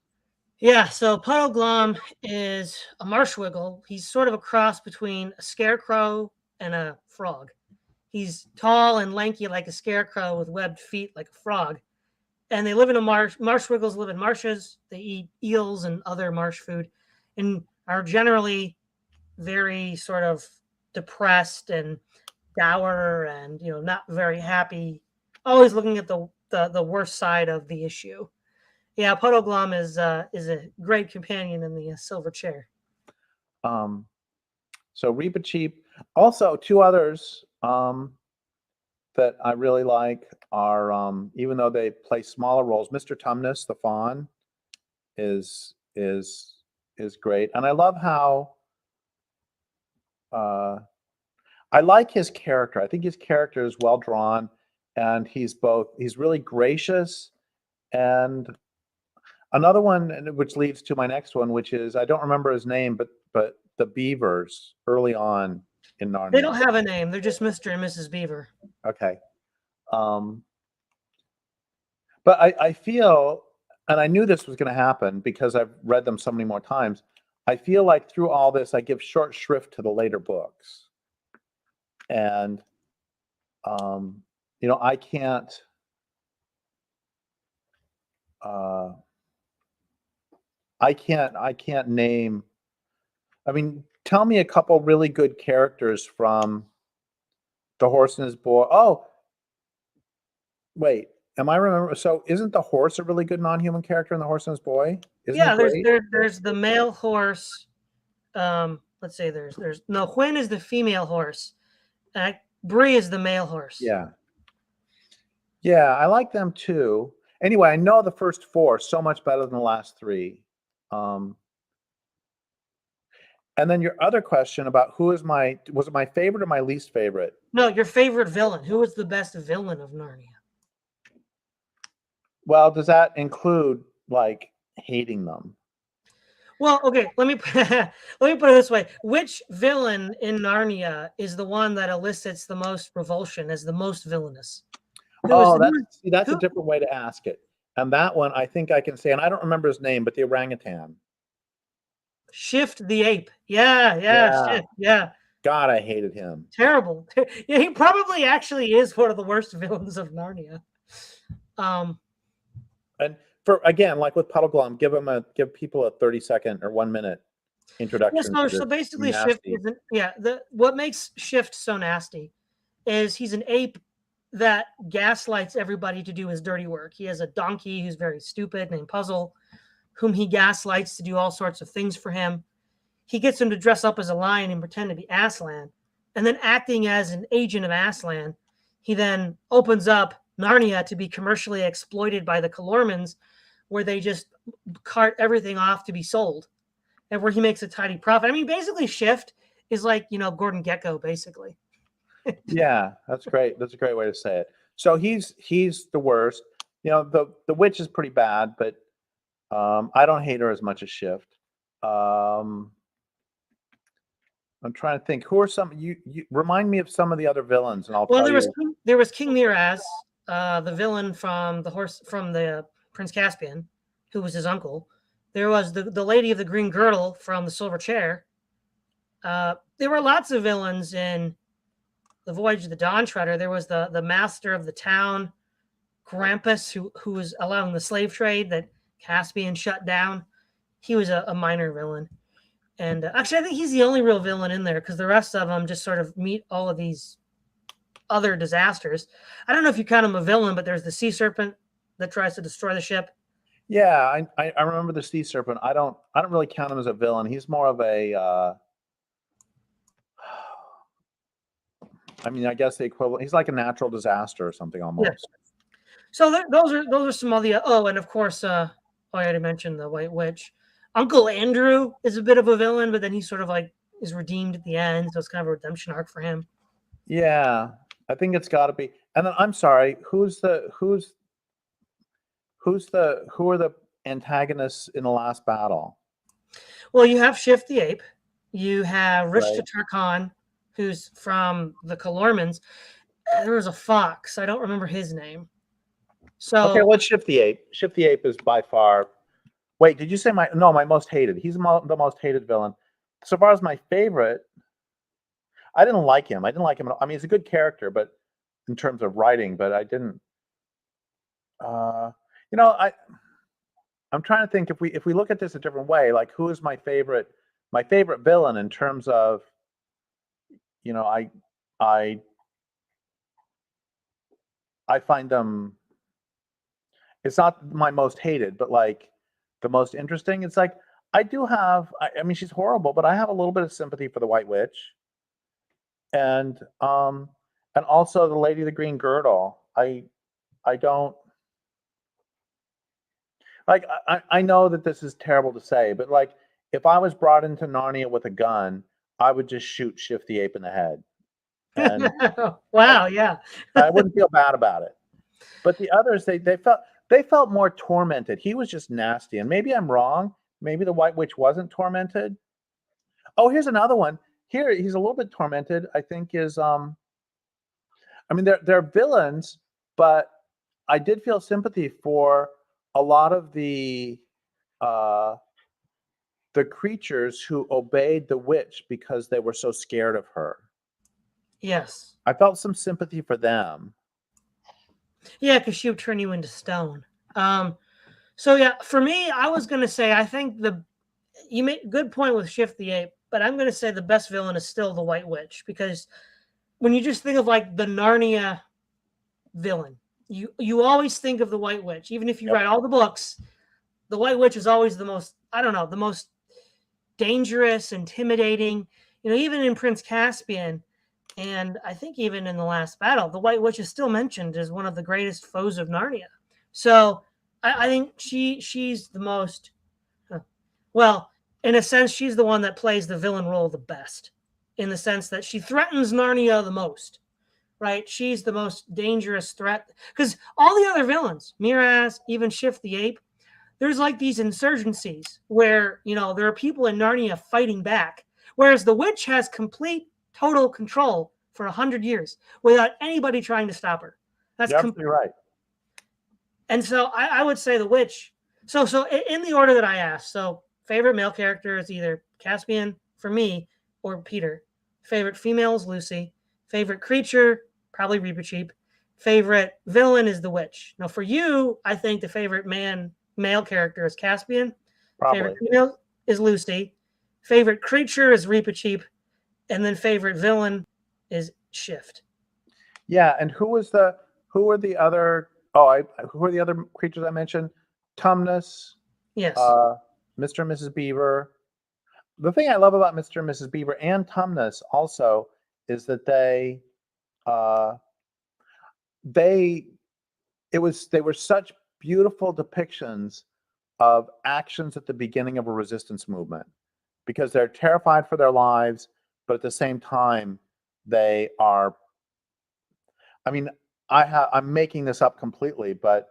Yeah, so Puddleglum is a marshwiggle. He's sort of a cross between a scarecrow and a frog. He's tall and lanky like a scarecrow with webbed feet like a frog. And they live in a marsh. Marshwiggles live in marshes. They eat eels and other marsh food and are generally very sort of depressed and dour and not very happy, always looking at the worst side of the issue. Yeah, Puddleglum is a great companion in the silver chair. So Reepicheep. Also, two others that I really like are, even though they play smaller roles, Mr. Tumnus, the fawn, is great, and I love how I like his character. I think his character is well drawn, and he's really gracious. And another one, which leads to my next one, which is, I don't remember his name, but the beavers early on in Narnia. They don't have a name. They're just Mr. and Mrs. Beaver. Okay. But I feel, and I knew this was going to happen because I've read them so many more times, I feel like through all this, I give short shrift to the later books. And, I can't, I can't name, I mean, tell me a couple really good characters from The Horse and His Boy. Oh, wait, am I remember? So isn't the horse a really good non-human character in The Horse and His Boy? Isn't Yeah, it great? there's the male horse. Let's say there's no, Hwyn is the female horse. Bree is the male horse. Yeah. Yeah, I like them too. Anyway, I know the first four so much better than the last three. And then your other question about was it my favorite or my least favorite? No, your favorite villain. Who is the best villain of Narnia? Well, does that include like hating them? Well, okay, let me put it this way. Which villain in Narnia is the one that elicits the most revulsion, as the most villainous? That's a different way to ask it. And that one, I think I can say, and I don't remember his name, but the orangutan. Shift the ape. Yeah. Shift, yeah. God, I hated him. Terrible. Yeah, he probably actually is one of the worst villains of Narnia. And for, again, like with Puddleglum, give people a 30-second or 1 minute introduction. Yeah, so basically, Shift isn't. Yeah, what makes Shift so nasty is he's an ape that gaslights everybody to do his dirty work. He has a donkey who's very stupid named Puzzle, whom he gaslights to do all sorts of things for him. He gets him to dress up as a lion and pretend to be Aslan. And then, acting as an agent of Aslan, he then opens up Narnia to be commercially exploited by the Calormans, where they just cart everything off to be sold, and where he makes a tidy profit. I mean, basically, Shift is like, Gordon Gekko, basically. Yeah, that's great. That's a great way to say it. So he's the worst. The witch is pretty bad, but I don't hate her as much as Shift. I'm trying to think. Who are some? You remind me of some of the other villains, and I'll Well, tell you. there was King Miraz, the villain from the Prince Caspian, who was his uncle. There was the Lady of the Green Girdle from the Silver Chair. There were lots of villains in the Voyage of the Dawn Treader. There was the master of the town, Grampus, who was allowing the slave trade that Caspian shut down. He was a minor villain. And actually, I think he's the only real villain in there, because the rest of them just sort of meet all of these other disasters. I don't know if you count him a villain, but there's the sea serpent that tries to destroy the ship. Yeah, I remember the sea serpent. I don't really count him as a villain. He's more of a I mean, I guess the equivalent. He's like a natural disaster or something almost. Yeah. So those are some of the and of course I already mentioned the White Witch. Uncle Andrew is a bit of a villain, but then he sort of like is redeemed at the end, so it's kind of a redemption arc for him. Yeah, I think it's got to be. And then I'm sorry, who are the antagonists in the last battle? Well, you have Shift the Ape, you have Rich Right. Tatarkan, who's from the Calormans. There was a fox. I don't remember his name. So Okay, let's Shift the Ape. Shift the Ape is by far. Wait, did you say my most hated? He's the most hated villain. So far as my favorite, I didn't like him. I mean, he's a good character, but in terms of writing, but I didn't. I'm trying to think if we look at this a different way, like who is my favorite villain in terms of, I find them. It's not my most hated, but like the most interesting. It's like I do have. I mean, she's horrible, but I have a little bit of sympathy for the White Witch, and also the Lady of the Green Girdle. I don't like. I know that this is terrible to say, but like if I was brought into Narnia with a gun, I would just shoot Shift the Ape in the head, and wow, yeah. I wouldn't feel bad about it. But the others, they felt more tormented. He was just nasty, and maybe I'm wrong. Maybe the White Witch wasn't tormented. Oh, here's another one. Here, he's a little bit tormented. I think is I mean, they're villains, but I did feel sympathy for a lot of the creatures who obeyed the witch because they were so scared of her. Yes. I felt some sympathy for them. Yeah, because she would turn you into stone. So yeah, for me, I was gonna say I think you made a good point with Shift the Ape, but I'm gonna say the best villain is still the White Witch, because when you just think of like the Narnia villain, you always think of the White Witch. Even if you write all the books, the White Witch is always the most, I don't know, the most dangerous, intimidating. Even in Prince Caspian, and I think even in the last battle, the White Witch is still mentioned as one of the greatest foes of Narnia. So I think she's the most, well, in a sense, she's the one that plays the villain role the best, in the sense that she threatens Narnia the most, right? She's the most dangerous threat, because all the other villains, Miraz, even Shift the Ape, there's like these insurgencies where, there are people in Narnia fighting back, whereas the witch has complete, total control for 100 years without anybody trying to stop her. That's absolutely right. And so I would say the witch. So in the order that I asked, so favorite male character is either Caspian for me or Peter. Favorite female is Lucy. Favorite creature, probably Reepicheep. Favorite villain is the witch. Now for you, I think the favorite male character is Caspian. Probably. Favorite female is Lucy. Favorite creature is Reepicheep. And then favorite villain is Shift. Yeah, and who are the other creatures I mentioned? Tumnus. Yes. Mr. and Mrs. Beaver. The thing I love about Mr. and Mrs. Beaver and Tumnus also is that uh, they they were such beautiful depictions of actions at the beginning of a resistance movement because they're terrified for their lives, but at the same time they are. I mean, I'm making this up completely, but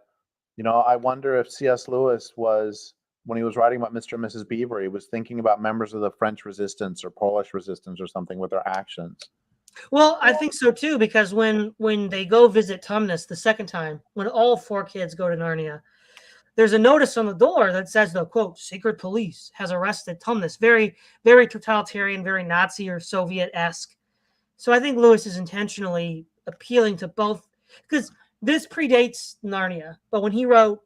I wonder if C.S. Lewis was, when he was writing about Mr. and Mrs. Beaver, he was thinking about members of the French resistance or Polish resistance or something with their actions. Well, I think so too, because when they go visit Tumnus the second time, when all 4 kids go to Narnia, there's a notice on the door that says the quote secret police has arrested Tumnus. Very, very totalitarian, very Nazi or Soviet-esque. So I think Lewis is intentionally appealing to both, because this predates Narnia, but when he wrote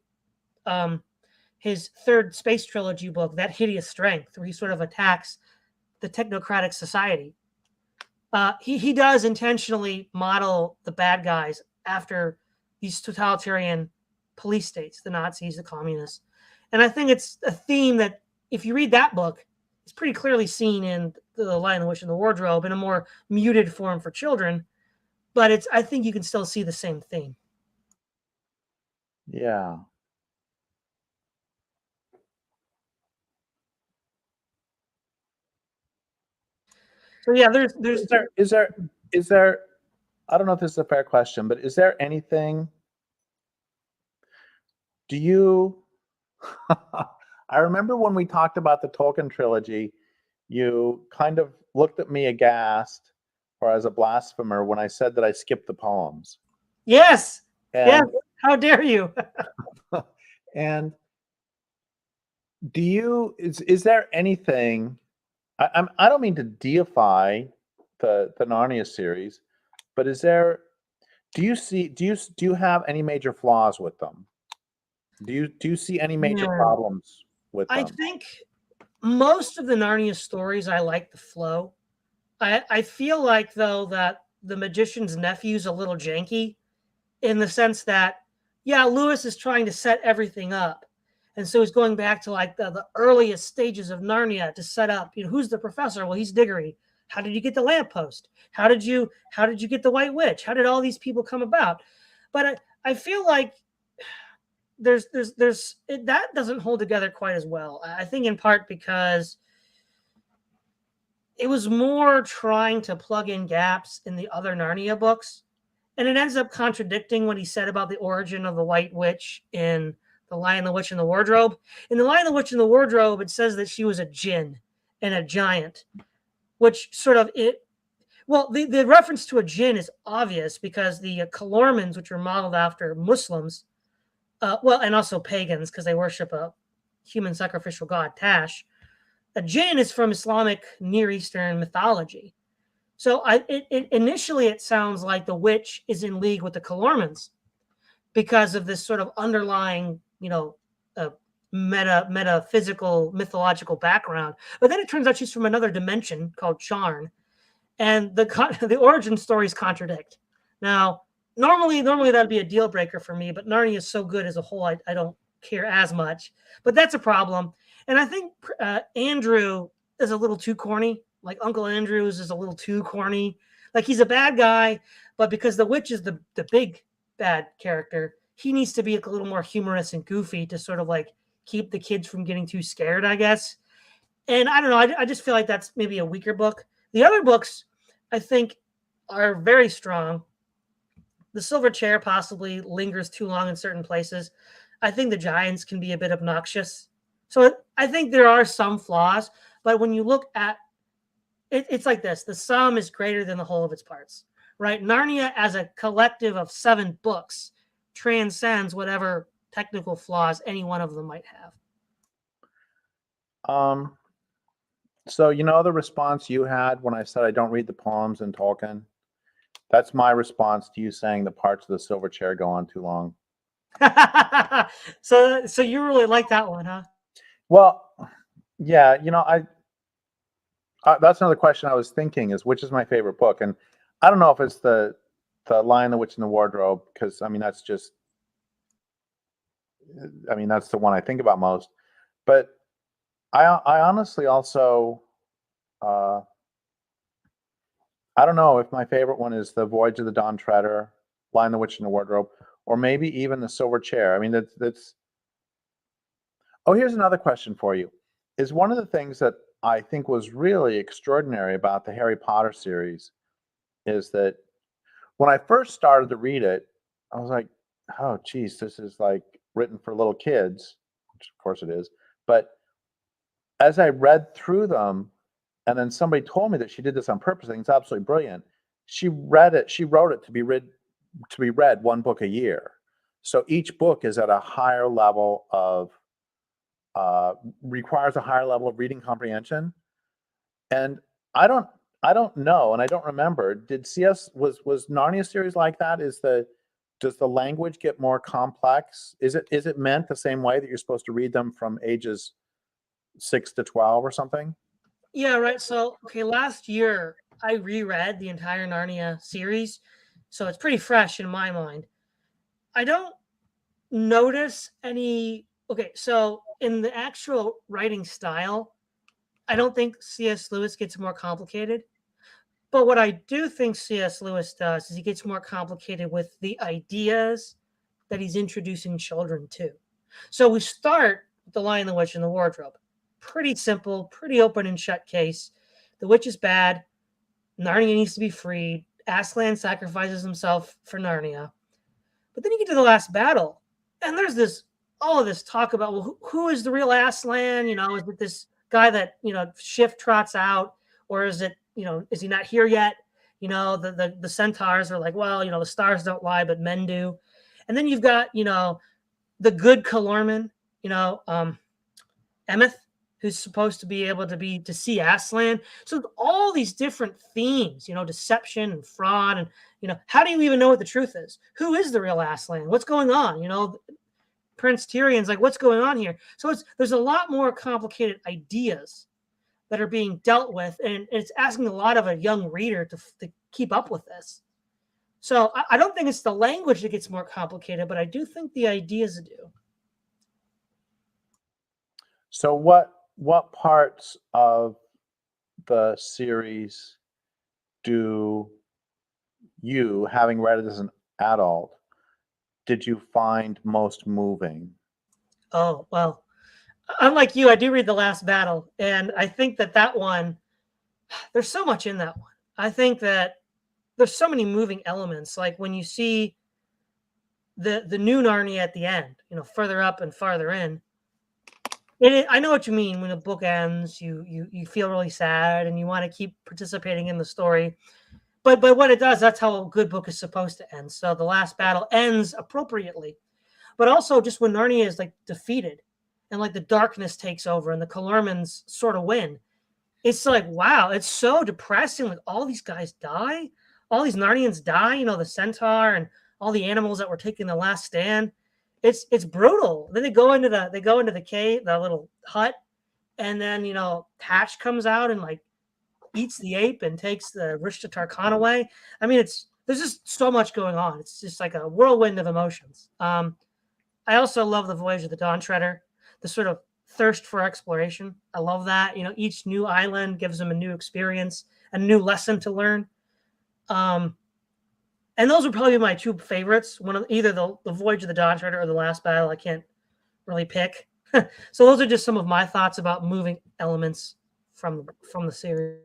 his 3rd space trilogy book, That Hideous Strength, where he sort of attacks the technocratic society, he does intentionally model the bad guys after these totalitarian police states, the Nazis, the communists. And I think it's a theme that, if you read that book, it's pretty clearly seen in The Lion, the Witch, and the Wardrobe in a more muted form for children. But I think you can still see the same theme. Yeah. So yeah, there's is there I don't know if this is a fair question, but is there anything, do you I remember when we talked about the Tolkien trilogy, you kind of looked at me aghast or as a blasphemer when I said that I skipped the poems. yes, yes. And How dare you? and is there anything, I don't mean to deify the Narnia series, but do you have any major flaws with them? Do you see any major Yeah. problems with I them? think most of the Narnia stories, I like the flow. I feel like, though, that the magician's nephew's a little janky, in the sense that, yeah, Lewis is trying to set everything up. And so he's going back to like the earliest stages of Narnia to set up, who's the professor? Well, he's Diggory. How did you get the lamppost? How did you get the White Witch? How did all these people come about? But I feel like that doesn't hold together quite as well. I think in part because it was more trying to plug in gaps in the other Narnia books, and it ends up contradicting what he said about the origin of the White Witch in The Lion, the Witch, and the Wardrobe. In The Lion, the Witch, and the Wardrobe, it says that she was a djinn and a giant, which sort of the reference to a jinn is obvious because the Calormans, which are modeled after Muslims, and also pagans because they worship a human sacrificial god, Tash. A jinn is from Islamic Near Eastern mythology. So initially it sounds like the witch is in league with the Calormans because of this sort of underlying, metaphysical, mythological background. But then it turns out she's from another dimension called Charn, and the origin stories contradict. Now, normally that'd be a deal breaker for me, but Narnia is so good as a whole, I don't care as much. But that's a problem. And I think Andrew is a little too corny. Like Uncle Andrews is a little too corny. Like he's a bad guy, but because the witch is the big bad character, he needs to be a little more humorous and goofy to sort of like keep the kids from getting too scared, I guess. And I don't know. I just feel like that's maybe a weaker book. The other books, I think, are very strong. The Silver Chair possibly lingers too long in certain places. I think the Giants can be a bit obnoxious. So I think there are some flaws, but when you look at it, it's like this: the sum is greater than the whole of its parts, right? Narnia, as a collective of 7 books, transcends whatever technical flaws any one of them might have. So the response you had when I said I don't read the poems in Tolkien? That's my response to you saying the parts of the Silver Chair go on too long. So you really like that one, huh? Well, yeah, that's another question I was thinking is which is my favorite book, and I don't know if it's the Lion, the Witch, and the Wardrobe because that's the one I think about most. But I honestly also, uh, I don't know if my favorite one is The Voyage of the Dawn Treader, Lion, the Witch, and the Wardrobe, or maybe even The Silver Chair. I mean, that's. Oh, here's another question for you. Is one of the things that I think was really extraordinary about the Harry Potter series is that when I first started to read it, I was like, oh, geez, this is like written for little kids, which of course it is. But as I read through them, and then somebody told me that she did this on purpose, I think it's absolutely brilliant. She wrote it to be read one book a year. So each book is at a higher level of requires a higher level of reading comprehension. And I don't I don't know, and I don't remember. Did CS was Narnia series like that? Does the language get more complex? Is it meant the same way that you're supposed to read them from ages 6 to 12 or something? Yeah, right. So, okay, last year I reread the entire Narnia series, so it's pretty fresh in my mind. I don't notice any. Okay, so in the actual writing style, I don't think C.S. Lewis gets more complicated. But what I do think C.S. Lewis does is he gets more complicated with the ideas that he's introducing children to. So we start with The Lion, the Witch, and the Wardrobe. Pretty simple, pretty open and shut case. The witch is bad. Narnia needs to be freed. Aslan sacrifices himself for Narnia. But then you get to the last battle, and there's all of this talk about, well, who is the real Aslan? Is it this guy that Shift trots out, or is it is he not here yet? The centaurs are like, well, the stars don't lie, but men do. And then you've got the good Calorman, Emeth, who's supposed to be able to see Aslan. So all these different themes, deception and fraud, and how do you even know what the truth is? Who is the real Aslan? What's going on? Prince Tyrion's like, what's going on here? So there's a lot more complicated ideas that are being dealt with, and it's asking a lot of a young reader to keep up with this. So I don't think it's the language that gets more complicated, but I do think the ideas do. So what parts of the series do you, having read it as an adult, did you find most moving? Oh, well, unlike you, I do read The Last Battle, and I think that one, there's so much in that one. I think that there's so many moving elements. Like when you see the new Narnia at the end, further up and farther in. I know what you mean. When a book ends, you feel really sad and you want to keep participating in the story. But what it does, that's how a good book is supposed to end. So The Last Battle ends appropriately. But also just when Narnia is like defeated and like the darkness takes over and the Calormans sort of win, it's like, wow, it's so depressing. Like all these guys die, all these Narnians die. The centaur and all the animals that were taking the last stand. It's brutal. Then they go into the cave, the little hut, and then Hatch comes out and like eats the ape and takes the Rishta Tarkan away. I mean, there's just so much going on. It's just like a whirlwind of emotions. I also love The Voyage of the Dawn Treader, the sort of thirst for exploration. I love that. Each new island gives them a new experience, a new lesson to learn. And those would probably be my two favorites. One of either the Voyage of the Dawn Treader or The Last Battle. I can't really pick. So those are just some of my thoughts about moving elements from the series.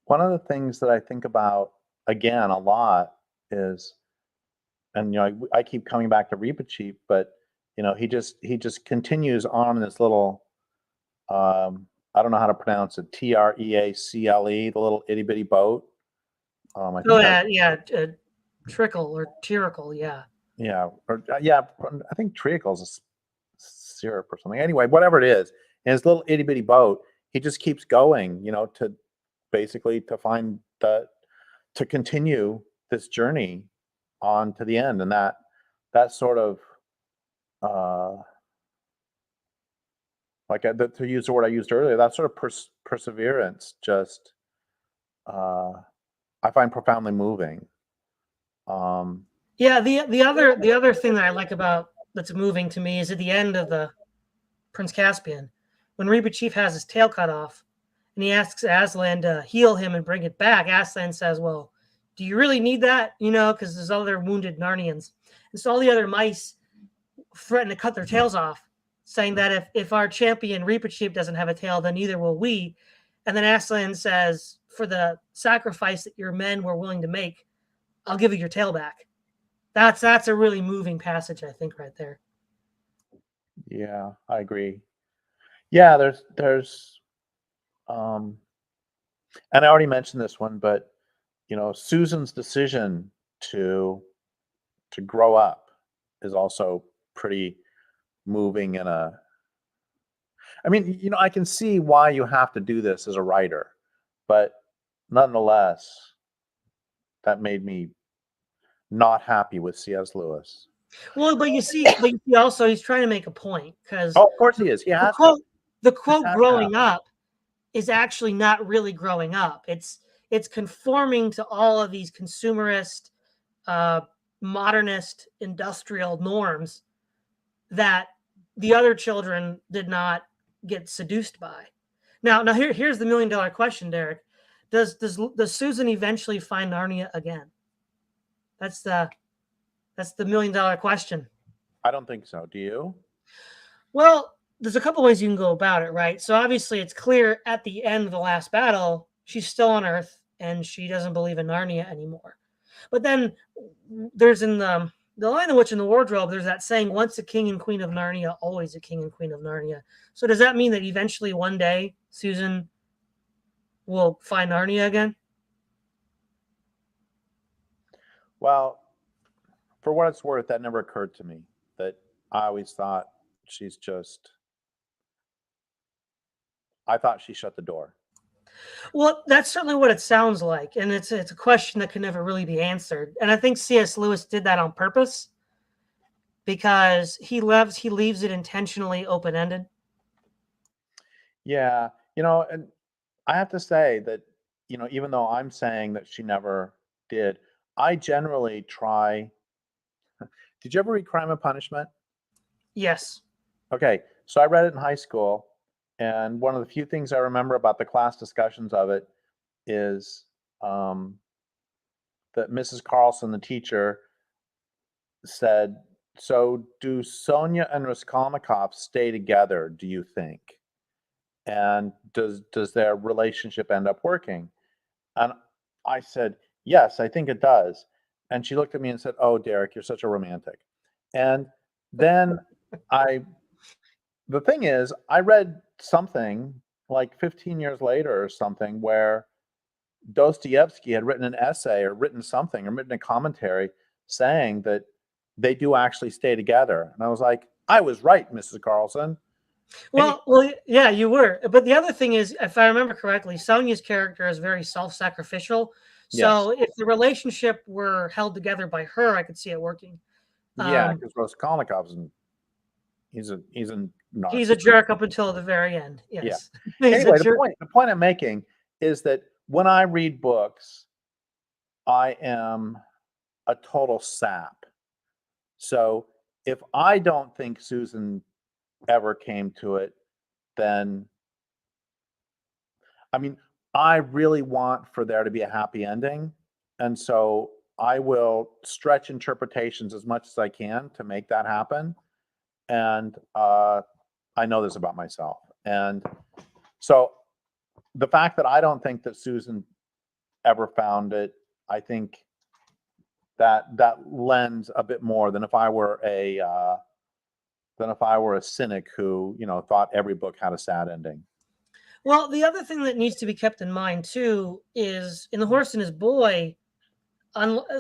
One of the things that I think about again a lot is, and I keep coming back to Reepicheep, but he just continues on this little, I don't know how to pronounce it, Treacle, the little itty bitty boat. I think Trickle or Tiricle, yeah. yeah, I think treacle's a syrup or something. Anyway, whatever it is, in his little itty bitty boat, he just keeps going, to basically to continue this journey on to the end, and that sort of to use the word I used earlier, that sort of perseverance just I find profoundly moving. Yeah, the other thing that I like about that's moving to me is at the end of the Prince Caspian, when Reepicheep has his tail cut off, and he asks Aslan to heal him and bring it back, Aslan says, "Well, do you really need that? Because there's other wounded Narnians." And so all the other mice threaten to cut their tails off, saying that if our champion Reepicheep doesn't have a tail, then neither will we. And then Aslan says, "For the sacrifice that your men were willing to make, I'll give you your tail back." That's a really moving passage, I think, right there. Yeah, I agree. Yeah, there's and I already mentioned this one, but Susan's decision to grow up is also pretty moving I mean, I can see why you have to do this as a writer, but nonetheless, that made me not happy with C.S. Lewis. Well, but you see also he's trying to make a point, because of course he is. He has to. The quote "growing up" is actually not really growing up. It's conforming to all of these consumerist, modernist, industrial norms that the other children did not get seduced by. Now here's the $1 million question, Derrick. Does Susan eventually find Narnia again? That's the $1 million question. I don't think so. Do you? Well, there's a couple ways you can go about it, right? So obviously it's clear at the end of the last battle, she's still on Earth and she doesn't believe in Narnia anymore. But then there's in the Lion, the Witch, and the Wardrobe, there's that saying, "Once a king and queen of Narnia, always a king and queen of Narnia." So does that mean that eventually one day Susan will find Narnia again? Well, for what it's worth, that never occurred to me. That I always thought I thought she shut the door. Well, that's certainly what it sounds like, and it's a question that can never really be answered. And I think C.S. Lewis did that on purpose, because he leaves it intentionally open-ended. Yeah, and I have to say that even though I'm saying that she never did, I generally try. Did you ever read Crime and Punishment? Yes. Okay, so I read it in high school, and one of the few things I remember about the class discussions of it is that Mrs. Carlson, the teacher, said, "So do Sonia and Raskolnikov stay together, do you think? And does their relationship end up working?" And I said, "Yes, I think it does." And she looked at me and said, "Oh, Derrick, you're such a romantic." And then the thing is, I read something like 15 years later or something where Dostoevsky had written an essay or written something or written a commentary saying that they do actually stay together. And I was like, I was right, Mrs. Carlson. Well, yeah, you were. But the other thing is, if I remember correctly, Sonia's character is very self-sacrificial. So if the relationship were held together by her, I could see it working. Yeah, because Raskolnikov's he's a jerk up until the very end. Yes. Yeah. Anyway, the point I'm making is that when I read books, I am a total sap. So if I don't think Susan ever came to it, then I mean, I really want for there to be a happy ending. And so I will stretch interpretations as much as I can to make that happen. And I know this about myself. And so the fact that I don't think that Susan ever found it, I think that lends a bit more than if I were a cynic who thought every book had a sad ending. Well, the other thing that needs to be kept in mind too is in The Horse and His Boy.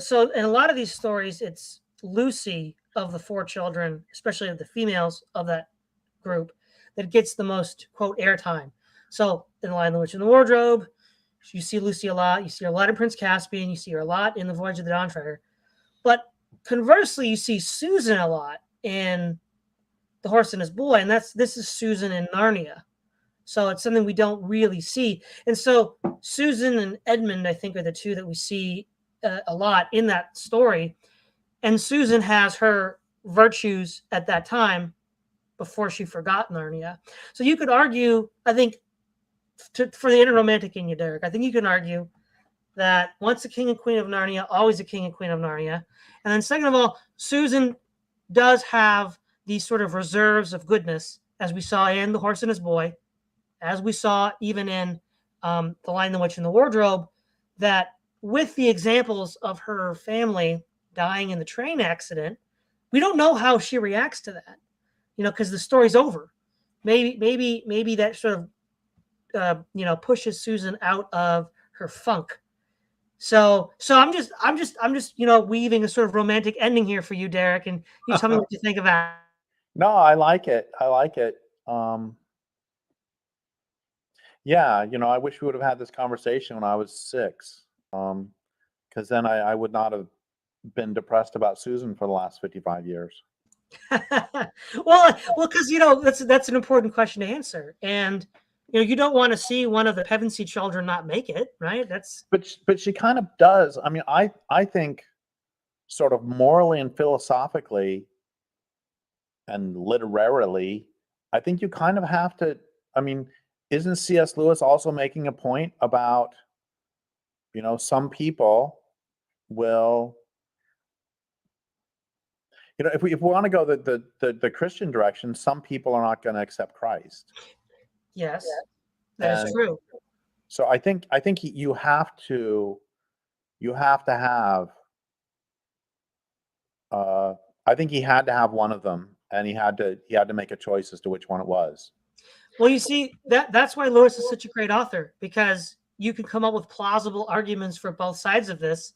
So in a lot of these stories, it's Lucy of the four children, especially of the females of that group, that gets the most, quote, airtime. So in The Lion, the Witch, and the Wardrobe, you see Lucy a lot. You see her a lot in Prince Caspian. You see her a lot in The Voyage of the Dawn Treader. But conversely, you see Susan a lot in The Horse and His Boy, and this is Susan in Narnia. So it's something we don't really see. And so Susan and Edmund, I think, are the two that we see a lot in that story. And Susan has her virtues at that time, before she forgot Narnia. So you could argue, I think, for the inner romantic in you, Derrick, I think you can argue that once a king and queen of Narnia, always a king and queen of Narnia. And then second of all, Susan does have these sort of reserves of goodness, as we saw in The Horse and His Boy, as we saw even in The Lion, the Witch, and the Wardrobe, that with the examples of her family dying in the train accident, we don't know how she reacts to that, because the story's over. Maybe that sort of pushes Susan out of her funk. So I'm just weaving a sort of romantic ending here for you, Derrick, and you tell me what you think of that. No, I like it. Yeah, I wish we would have had this conversation when I was 6, because then I would not have been depressed about Susan for the last 55 years. well, because that's an important question to answer, and you don't want to see one of the Pevensey children not make it, right? But she kind of does. I mean, I think sort of morally and philosophically and literarily, I think you kind of have to. I mean, isn't C.S. Lewis also making a point about, some people will, if we want to go the Christian direction, some people are not going to accept Christ. Yes, that is true. So I think you have to have. I think he had to have one of them, and he had to make a choice as to which one it was. Well, you see, that's why Lewis is such a great author, because you can come up with plausible arguments for both sides of this,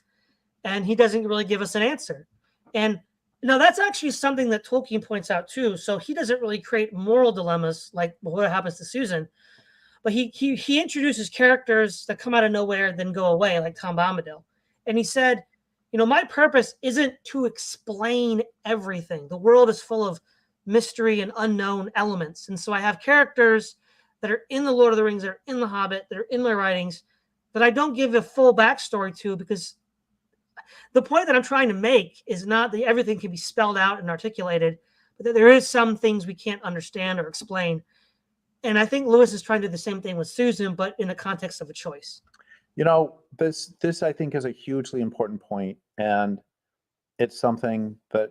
and he doesn't really give us an answer. And now that's actually something that Tolkien points out too. So he doesn't really create moral dilemmas like what happens to Susan, but he introduces characters that come out of nowhere then go away, like Tom Bombadil. And he said, my purpose isn't to explain everything. The world is full of mystery and unknown elements. And so I have characters that are in The Lord of the Rings, that are in The Hobbit, that are in my writings, that I don't give a full backstory to, because the point that I'm trying to make is not that everything can be spelled out and articulated, but that there is some things we can't understand or explain. And I think Lewis is trying to do the same thing with Susan, but in the context of a choice. This I think is a hugely important point, and it's something that,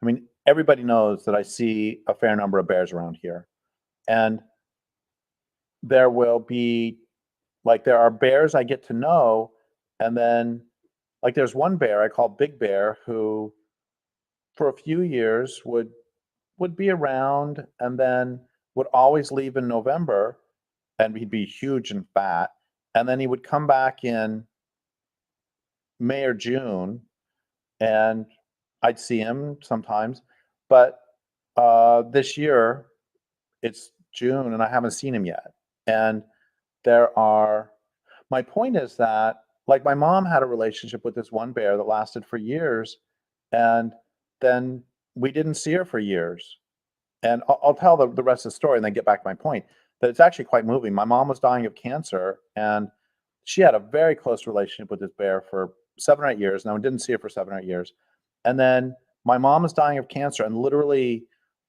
I mean, everybody knows that I see a fair number of bears around here, and there are bears I get to know, and then there's one bear I call Big Bear, who for a few years would be around and then would always leave in November, and he'd be huge and fat, and then he would come back in May or June, and I'd see him sometimes. But this year it's June and I haven't seen him yet. And my point is that, my mom had a relationship with this one bear that lasted for years, and then we didn't see her for years. And I'll tell the rest of the story and then get back to my point, that it's actually quite moving. My mom was dying of cancer, and she had a very close relationship with this bear for 7 or 8 years. Now, we didn't see her for 7 or 8 years. And then my mom was dying of cancer, and literally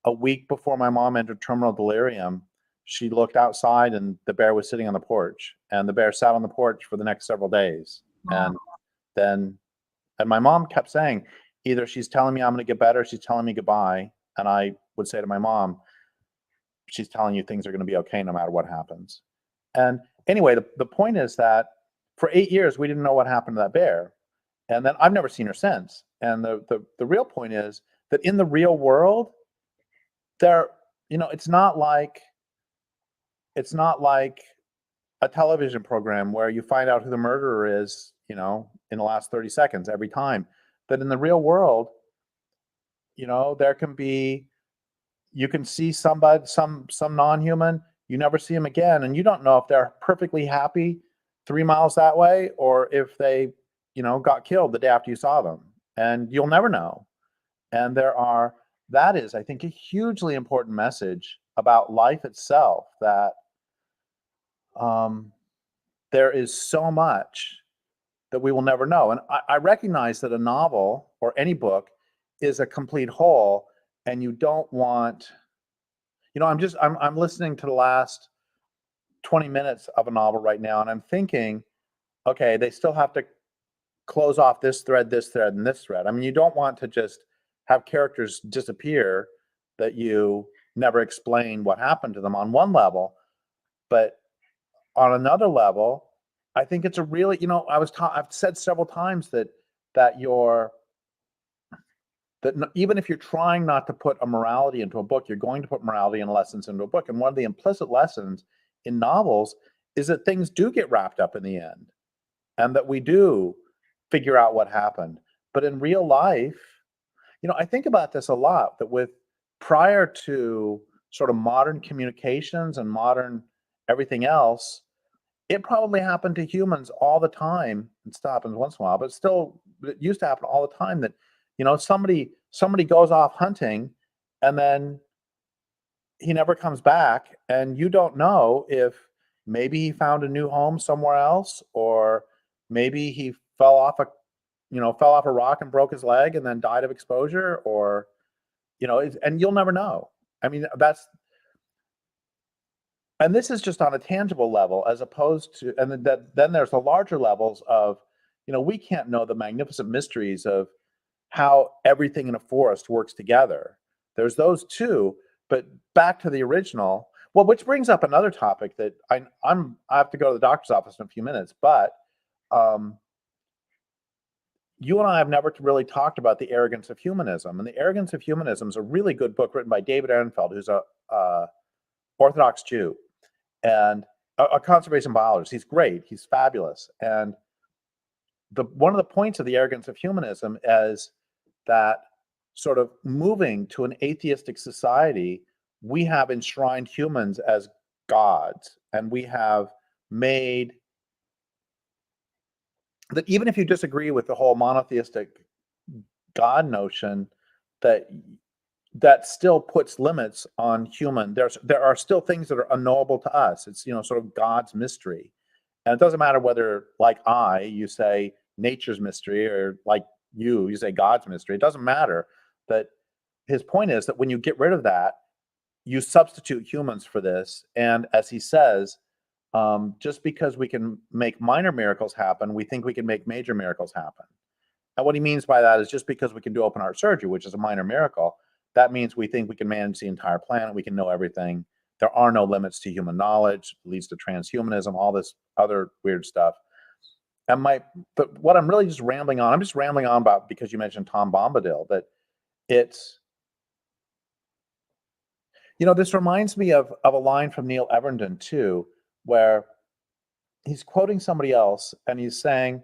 a week before my mom entered terminal delirium, she looked outside and the bear was sitting on the porch, and the bear sat on the porch for the next several days. Wow. And my mom kept saying, either she's telling me I'm going to get better, she's telling me goodbye. And I would say to my mom, she's telling you things are going to be okay no matter what happens. And anyway, the point is that for 8 years, we didn't know what happened to that bear. And then I've never seen her since. And the real point is that in the real world, it's not like a television program where you find out who the murderer is, in the last 30 seconds every time. That in the real world, there can be, you can see somebody, some non-human, you never see them again, and you don't know if they're perfectly happy 3 miles that way, or if they, got killed the day after you saw them, and you'll never know. And that is, I think, a hugely important message about life itself, that there is so much that we will never know. And I recognize that a novel or any book is a complete whole, and you don't want I'm listening to the last 20 minutes of a novel right now, and I'm thinking, okay, they still have to close off this thread, and this thread. I mean, you don't want to just have characters disappear that you never explain what happened to them on one level, but on another level, I think it's a really, I've said several times that you're even if you're trying not to put a morality into a book, you're going to put morality and lessons into a book. And one of the implicit lessons in novels is that things do get wrapped up in the end, and that we do figure out what happened. But in real life, I think about this a lot, that with prior to sort of modern communications and modern everything else, it probably happened to humans all the time. It still happens once in a while, but still, it used to happen all the time that, somebody goes off hunting, and then he never comes back, and you don't know if maybe he found a new home somewhere else, or maybe he fell off a rock and broke his leg and then died of exposure, or and you'll never know. I mean, and this is just on a tangible level, as opposed to, and then there's the larger levels of, we can't know the magnificent mysteries of how everything in a forest works together. There's those too, but back to the original. Well, which brings up another topic that I have to go to the doctor's office in a few minutes, but you and I have never really talked about The Arrogance of Humanism. And The Arrogance of Humanism is a really good book written by David Ehrenfeld, who's a Orthodox Jew and a conservation biologist. He's great. He's fabulous. And one of the points of The Arrogance of Humanism is that, sort of moving to an atheistic society, we have enshrined humans as gods, and we have made that, even if you disagree with the whole monotheistic God notion, that still puts limits on human. There are still things that are unknowable to us. It's, sort of God's mystery. And it doesn't matter whether, like you say nature's mystery, or like you say God's mystery. It doesn't matter. That his point is that when you get rid of that, you substitute humans for this. And as he says, just because we can make minor miracles happen, we think we can make major miracles happen. And what he means by that is, just because we can do open heart surgery, which is a minor miracle, that means we think we can manage the entire planet, we can know everything. There are no limits to human knowledge. It leads to transhumanism, all this other weird stuff. But what I'm really just rambling on, about, because you mentioned Tom Bombadil, that it's, this reminds me of a line from Neil Evernden too, where he's quoting somebody else, and he's saying,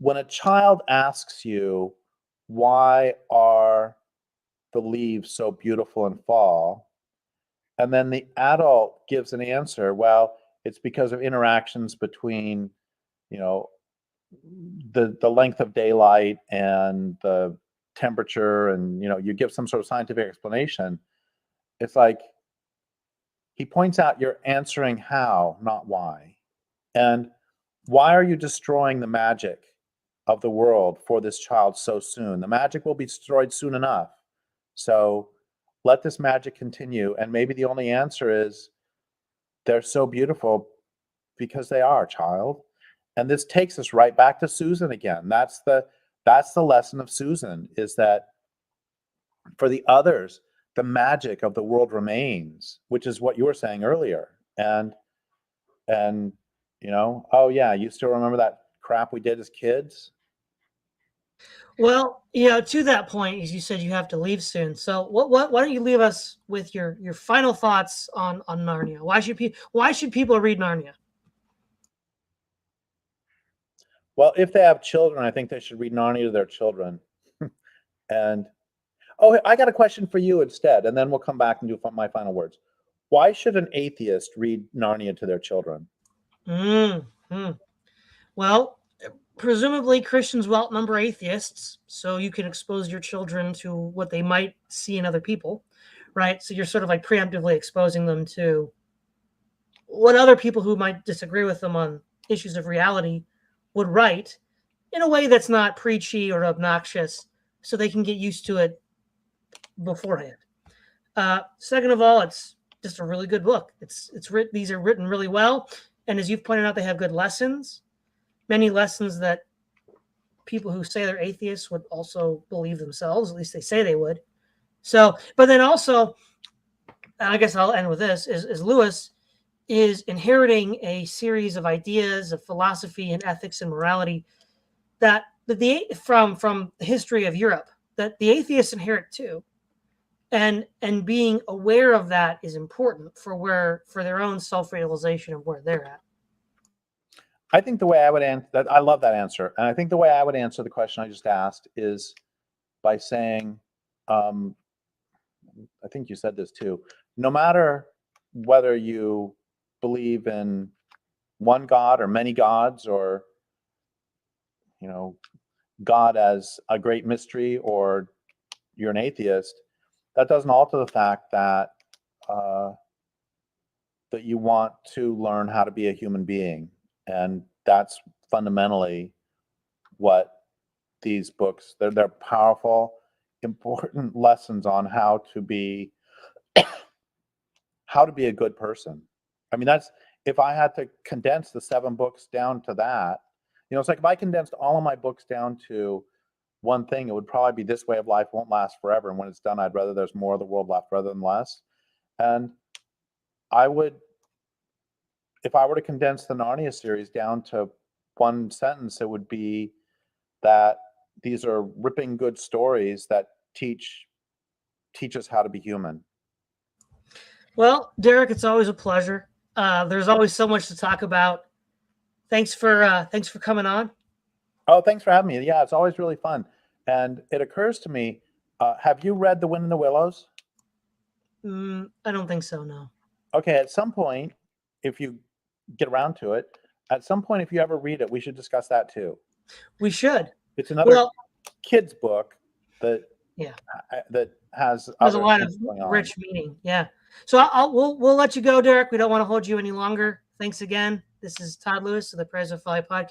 when a child asks you, why are the leaves so beautiful in fall? And then the adult gives an answer, well, it's because of interactions between, the length of daylight and the temperature, and, you give some sort of scientific explanation. It's like, he points out, you're answering how, not why. And why are you destroying the magic of the world for this child so soon? The magic will be destroyed soon enough. So let this magic continue. And maybe the only answer is, they're so beautiful because they are, child. And this takes us right back to Susan again. That's the lesson of Susan, is that for the others, the magic of the world remains, which is what you were saying earlier. And oh yeah, you still remember that crap we did as kids? Well, to that point, as you said, you have to leave soon. So, why don't you leave us with your final thoughts on Narnia? Why should people read Narnia? Well, if they have children, I think they should read Narnia to their children. And I got a question for you instead, and then we'll come back and do my final words. Why should an atheist read Narnia to their children? Mm-hmm. Well, presumably Christians will outnumber atheists, so you can expose your children to what they might see in other people, right? So you're sort of like preemptively exposing them to what other people who might disagree with them on issues of reality would write, in a way that's not preachy or obnoxious, so they can get used to it beforehand. Second of all, it's just a really good book. These are written really well, and as you've pointed out, they have good lessons. Many lessons that people who say they're atheists would also believe themselves. At least they say they would. So, but then also, and I guess I'll end with this: is Lewis is inheriting a series of ideas of philosophy and ethics and morality that from the history of Europe that the atheists inherit too, and being aware of that is important for their own self-realization of where they're at. I think the way I would answer that, I love that answer. And I think the way I would answer the question I just asked is by saying, I think you said this too, no matter whether you believe in one God or many gods, or, God as a great mystery, or you're an atheist, that doesn't alter the fact that that you want to learn how to be a human being. And that's fundamentally what these books, they're powerful, important lessons on how to be a good person. I mean, that's, if I had to condense the 7 books down to that, it's like if I condensed all of my books down to one thing, it would probably be This Way of Life Won't Last Forever. And when it's done, I'd rather there's more of the world left rather than less. And if I were to condense the Narnia series down to one sentence, it would be that these are ripping good stories that teach us how to be human. Well, Derrick, it's always a pleasure. There's always so much to talk about. Thanks for coming on. Oh, thanks for having me. Yeah, it's always really fun. And it occurs to me, have you read The Wind in the Willows? I don't think so, no. Okay, at some point, if you get around to it, if you ever read it, we should discuss that too. We should. It's another kid's book that has a lot of rich meaning. Yeah. So we'll let you go, Derrick. We don't want to hold you any longer. Thanks again. This is Todd Lewis of the Praise of Folly podcast.